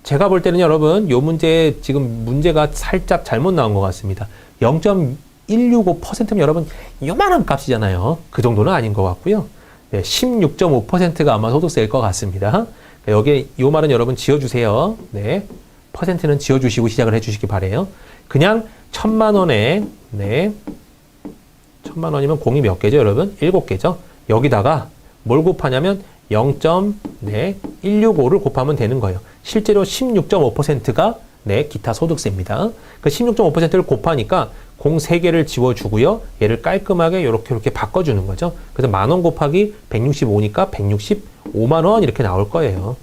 제가 볼 때는 여러분 요 문제 지금 문제가 살짝 잘못 나온 것 같습니다. 0.165%면 여러분 요만한 값이잖아요. 그 정도는 아닌 것 같고요. 16.5%가 아마 소득세일 것 같습니다. 여기에 요 말은 여러분 지어주세요. 네. 퍼센트는 지어주시고 시작을 해주시기 바래요. 그냥 1,000만 원에 1,000만 원이면 공이 몇 개죠, 여러분? 7개죠. 여기다가 뭘 곱하냐면 0.165를 곱하면 되는 거예요. 실제로 16.5%가 기타 소득세입니다. 그 16.5%를 곱하니까 공 3개를 지워주고요. 얘를 깔끔하게 이렇게 바꿔주는 거죠. 그래서 만원 곱하기 165니까 165만 원 이렇게 나올 거예요.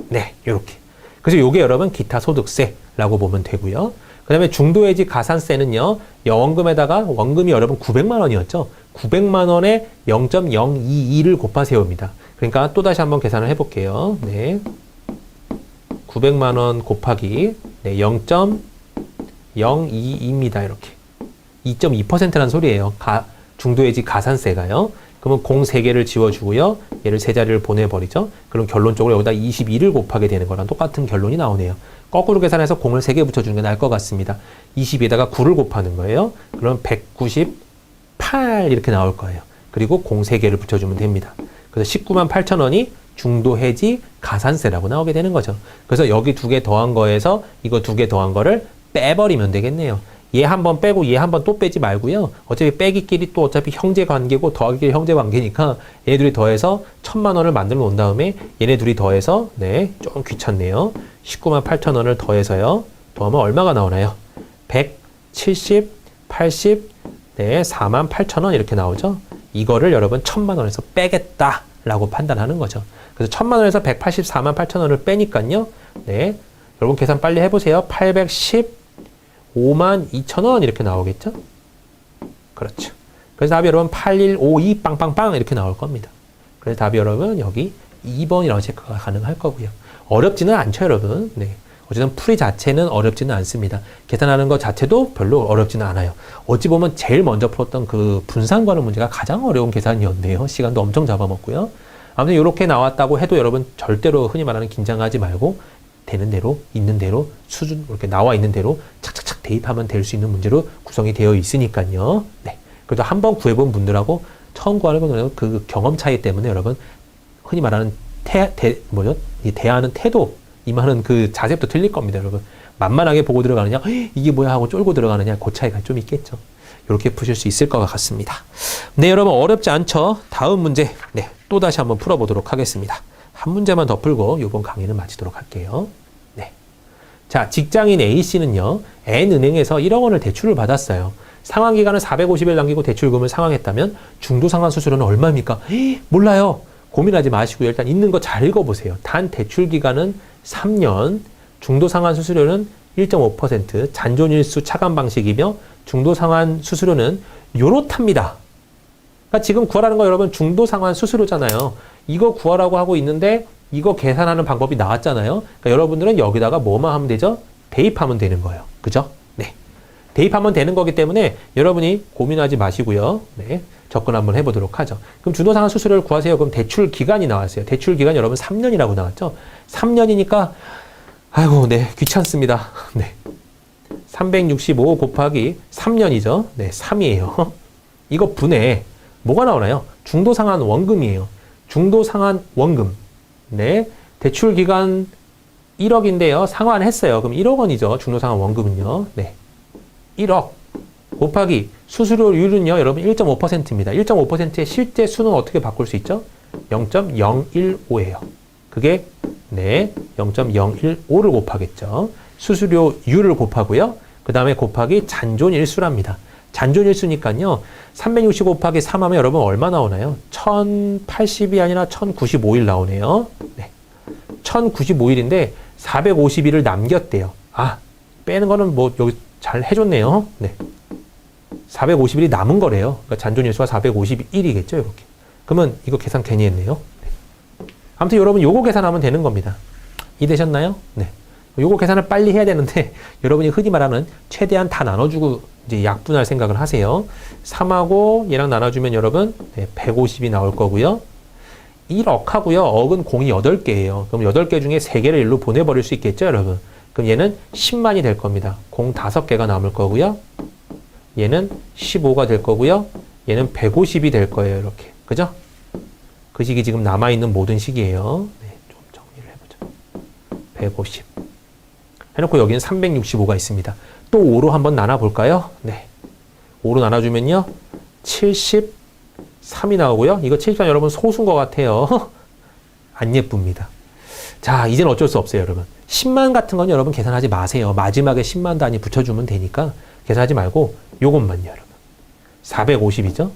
네, 이렇게. 그래서 요게 여러분 기타 소득세라고 보면 되고요. 그 다음에 중도해지 가산세는요. 원금에다가 원금이 여러분 900만 원이었죠. 900만 원에 0.022를 곱하세요입니다. 그러니까 또다시 한번 계산을 해볼게요. 네. 900만 원 곱하기 네, 0.022입니다. 이렇게 2.2%라는 소리예요. 중도해지 가산세가요. 그러면 공 3개를 지워주고요. 얘를 세 자리를 보내버리죠. 그럼 결론적으로 여기다 22를 곱하게 되는 거랑 똑같은 결론이 나오네요. 거꾸로 계산해서 공을 3개 붙여주는 게 나을 것 같습니다. 22에다가 9를 곱하는 거예요. 그럼 198 이렇게 나올 거예요. 그리고 공 3개를 붙여주면 됩니다. 그래서 19만 8천 원이 중도해지 가산세라고 나오게 되는 거죠. 그래서 여기 2개 더한 거에서 이거 2개 더한 거를 빼버리면 되겠네요. 얘 한 번 빼고 얘 한 번 또 빼지 말고요. 어차피 빼기끼리 또 어차피 형제 관계고 더하기끼리 형제 관계니까 얘네 둘이 더해서 1000만 원을 만들어 놓은 다음에 얘네 둘이 더해서 네, 좀 귀찮네요. 19만 8천 원을 더해서요. 더하면 얼마가 나오나요? 170, 80, 네, 4만 8천 원 이렇게 나오죠. 이거를 여러분 1000만 원에서 빼겠다라고 판단하는 거죠. 그래서 1000만 원에서 184만 8천 원을 빼니까요. 네, 여러분 계산 빨리 해보세요. 815만 2천 원 이렇게 나오겠죠? 그렇죠. 그래서 답이 여러분 8152 빵빵빵 이렇게 나올 겁니다. 그래서 답이 여러분 여기 2번이라고 체크가 가능할 거고요. 어렵지는 않죠, 여러분. 네. 어쨌든 풀이 자체는 어렵지는 않습니다. 계산하는 것 자체도 별로 어렵지는 않아요. 어찌 보면 제일 먼저 풀었던 그 분산과는 문제가 가장 어려운 계산이었네요. 시간도 엄청 잡아먹고요. 아무튼 이렇게 나왔다고 해도 여러분 절대로 흔히 말하는 긴장하지 말고 되는 대로 있는 대로 수준 이렇게 나와 있는 대로 착착착 대입하면 될 수 있는 문제로 구성이 되어 있으니까요. 네. 그래도 한번 구해본 분들하고 처음 구하는 분들은 그 경험 차이 때문에 여러분 흔히 말하는 이 대하는 태도 임하는 그 자세부터 틀릴 겁니다, 여러분. 만만하게 보고 들어가느냐, 이게 뭐야 하고 쫄고 들어가느냐, 그 차이가 좀 있겠죠. 이렇게 푸실 수 있을 것 같습니다. 네, 여러분 어렵지 않죠? 다음 문제, 네, 또 다시 한번 풀어보도록 하겠습니다. 한 문제만 더 풀고 이번 강의는 마치도록 할게요. 네. 자, 직장인 A씨는요, N은행에서 1억 원을 대출을 받았어요. 상환기간은 450일 남기고 대출금을 상환했다면 중도상환 수수료는 얼마입니까? 몰라요. 고민하지 마시고요. 일단 있는 거 잘 읽어보세요. 단 대출 기간은 3년, 중도상환 수수료는 1.5%, 잔존일수 차감 방식이며 중도상환 수수료는 요렇답니다. 그러니까 지금 구하라는 거 여러분 중도상환 수수료잖아요. 이거 구하라고 하고 있는데 이거 계산하는 방법이 나왔잖아요. 그러니까 여러분들은 여기다가 뭐만 하면 되죠? 대입하면 되는 거예요. 그죠? 네. 대입하면 되는 거기 때문에 여러분이 고민하지 마시고요. 네. 접근 한번 해보도록 하죠. 그럼 중도상환 수수료를 구하세요. 그럼 대출 기간이 나왔어요. 대출 기간이 여러분 3년이라고 나왔죠. 3년이니까 아이고 네 귀찮습니다. 네. 365 곱하기 3년이죠. 네, 3이에요. 이거 분해 뭐가 나오나요? 중도상환 원금이에요. 중도상환 원금. 네. 대출 기간 1억인데요. 상환했어요. 그럼 1억 원이죠. 중도상환 원금은요. 네. 1억 곱하기 수수료율은요, 여러분 1.5%입니다. 1.5%의 실제 수는 어떻게 바꿀 수 있죠? 0.015예요. 그게 네, 0.015를 곱하겠죠. 수수료율을 곱하고요. 그 다음에 곱하기 잔존일수랍니다. 잔존일수니까요. 360 곱하기 3 하면 여러분 얼마 나오나요? 1080이 아니라 1095일 나오네요. 네. 1095일인데 450일을 남겼대요. 아, 빼는 거는 뭐 여기 잘 해줬네요. 네. 450일이 남은 거래요. 그러니까 잔존일수가 451이겠죠, 이렇게. 그러면 이거 계산 괜히 했네요. 네. 아무튼 여러분 요거 계산하면 되는 겁니다. 이해되셨나요? 네. 요거 계산을 빨리 해야 되는데 여러분이 흔히 말하는 최대한 다 나눠주고 이제 약분할 생각을 하세요. 3하고 얘랑 나눠주면 여러분 네, 150이 나올 거고요. 1억 하고요. 억은 공이 8개예요. 그럼 8개 중에 3개를 일로 보내버릴 수 있겠죠, 여러분? 그럼 얘는 10만이 될 겁니다. 공 5개가 남을 거고요. 얘는 15가 될 거고요. 얘는 150이 될 거예요. 이렇게. 그죠? 그 식이 지금 남아있는 모든 식이에요. 네, 좀 정리를 해보죠. 150. 해놓고 여기는 365가 있습니다. 또 5로 한번 나눠볼까요? 네. 5로 나눠주면요. 73이 나오고요. 이거 73 여러분 소수인 것 같아요. 안 예쁩니다. 자, 이제는 어쩔 수 없어요, 여러분. 10만 같은 건 여러분 계산하지 마세요. 마지막에 10만 단위 붙여주면 되니까 계산하지 말고 요것만요, 여러분. 450이죠?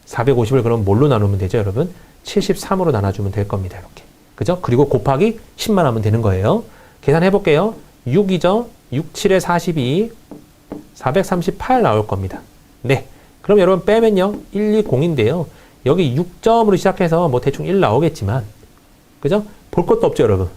450을 그럼 뭘로 나누면 되죠, 여러분? 73으로 나눠주면 될 겁니다, 이렇게. 그죠? 그리고 곱하기 10만 하면 되는 거예요. 계산해 볼게요. 6이죠? 6, 7에 42, 438 나올 겁니다. 네. 그럼 여러분 빼면요. 120인데요. 여기 6점으로 시작해서 뭐 대충 1 나오겠지만, 그죠? 볼 것도 없죠, 여러분.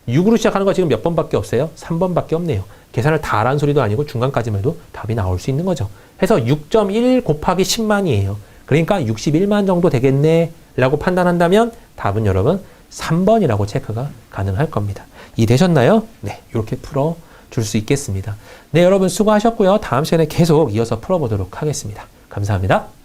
6으로 시작하는 거 지금 몇 번밖에 없어요? 3번밖에 없네요. 계산을 다 하라는 소리도 아니고 중간까지만 해도 답이 나올 수 있는 거죠. 해서 6.1 곱하기 10만이에요. 그러니까 61만 정도 되겠네 라고 판단한다면 답은 여러분 3번이라고 체크가 가능할 겁니다. 이해되셨나요? 네, 이렇게 풀어줄 수 있겠습니다. 네, 여러분 수고하셨고요. 다음 시간에 계속 이어서 풀어보도록 하겠습니다. 감사합니다.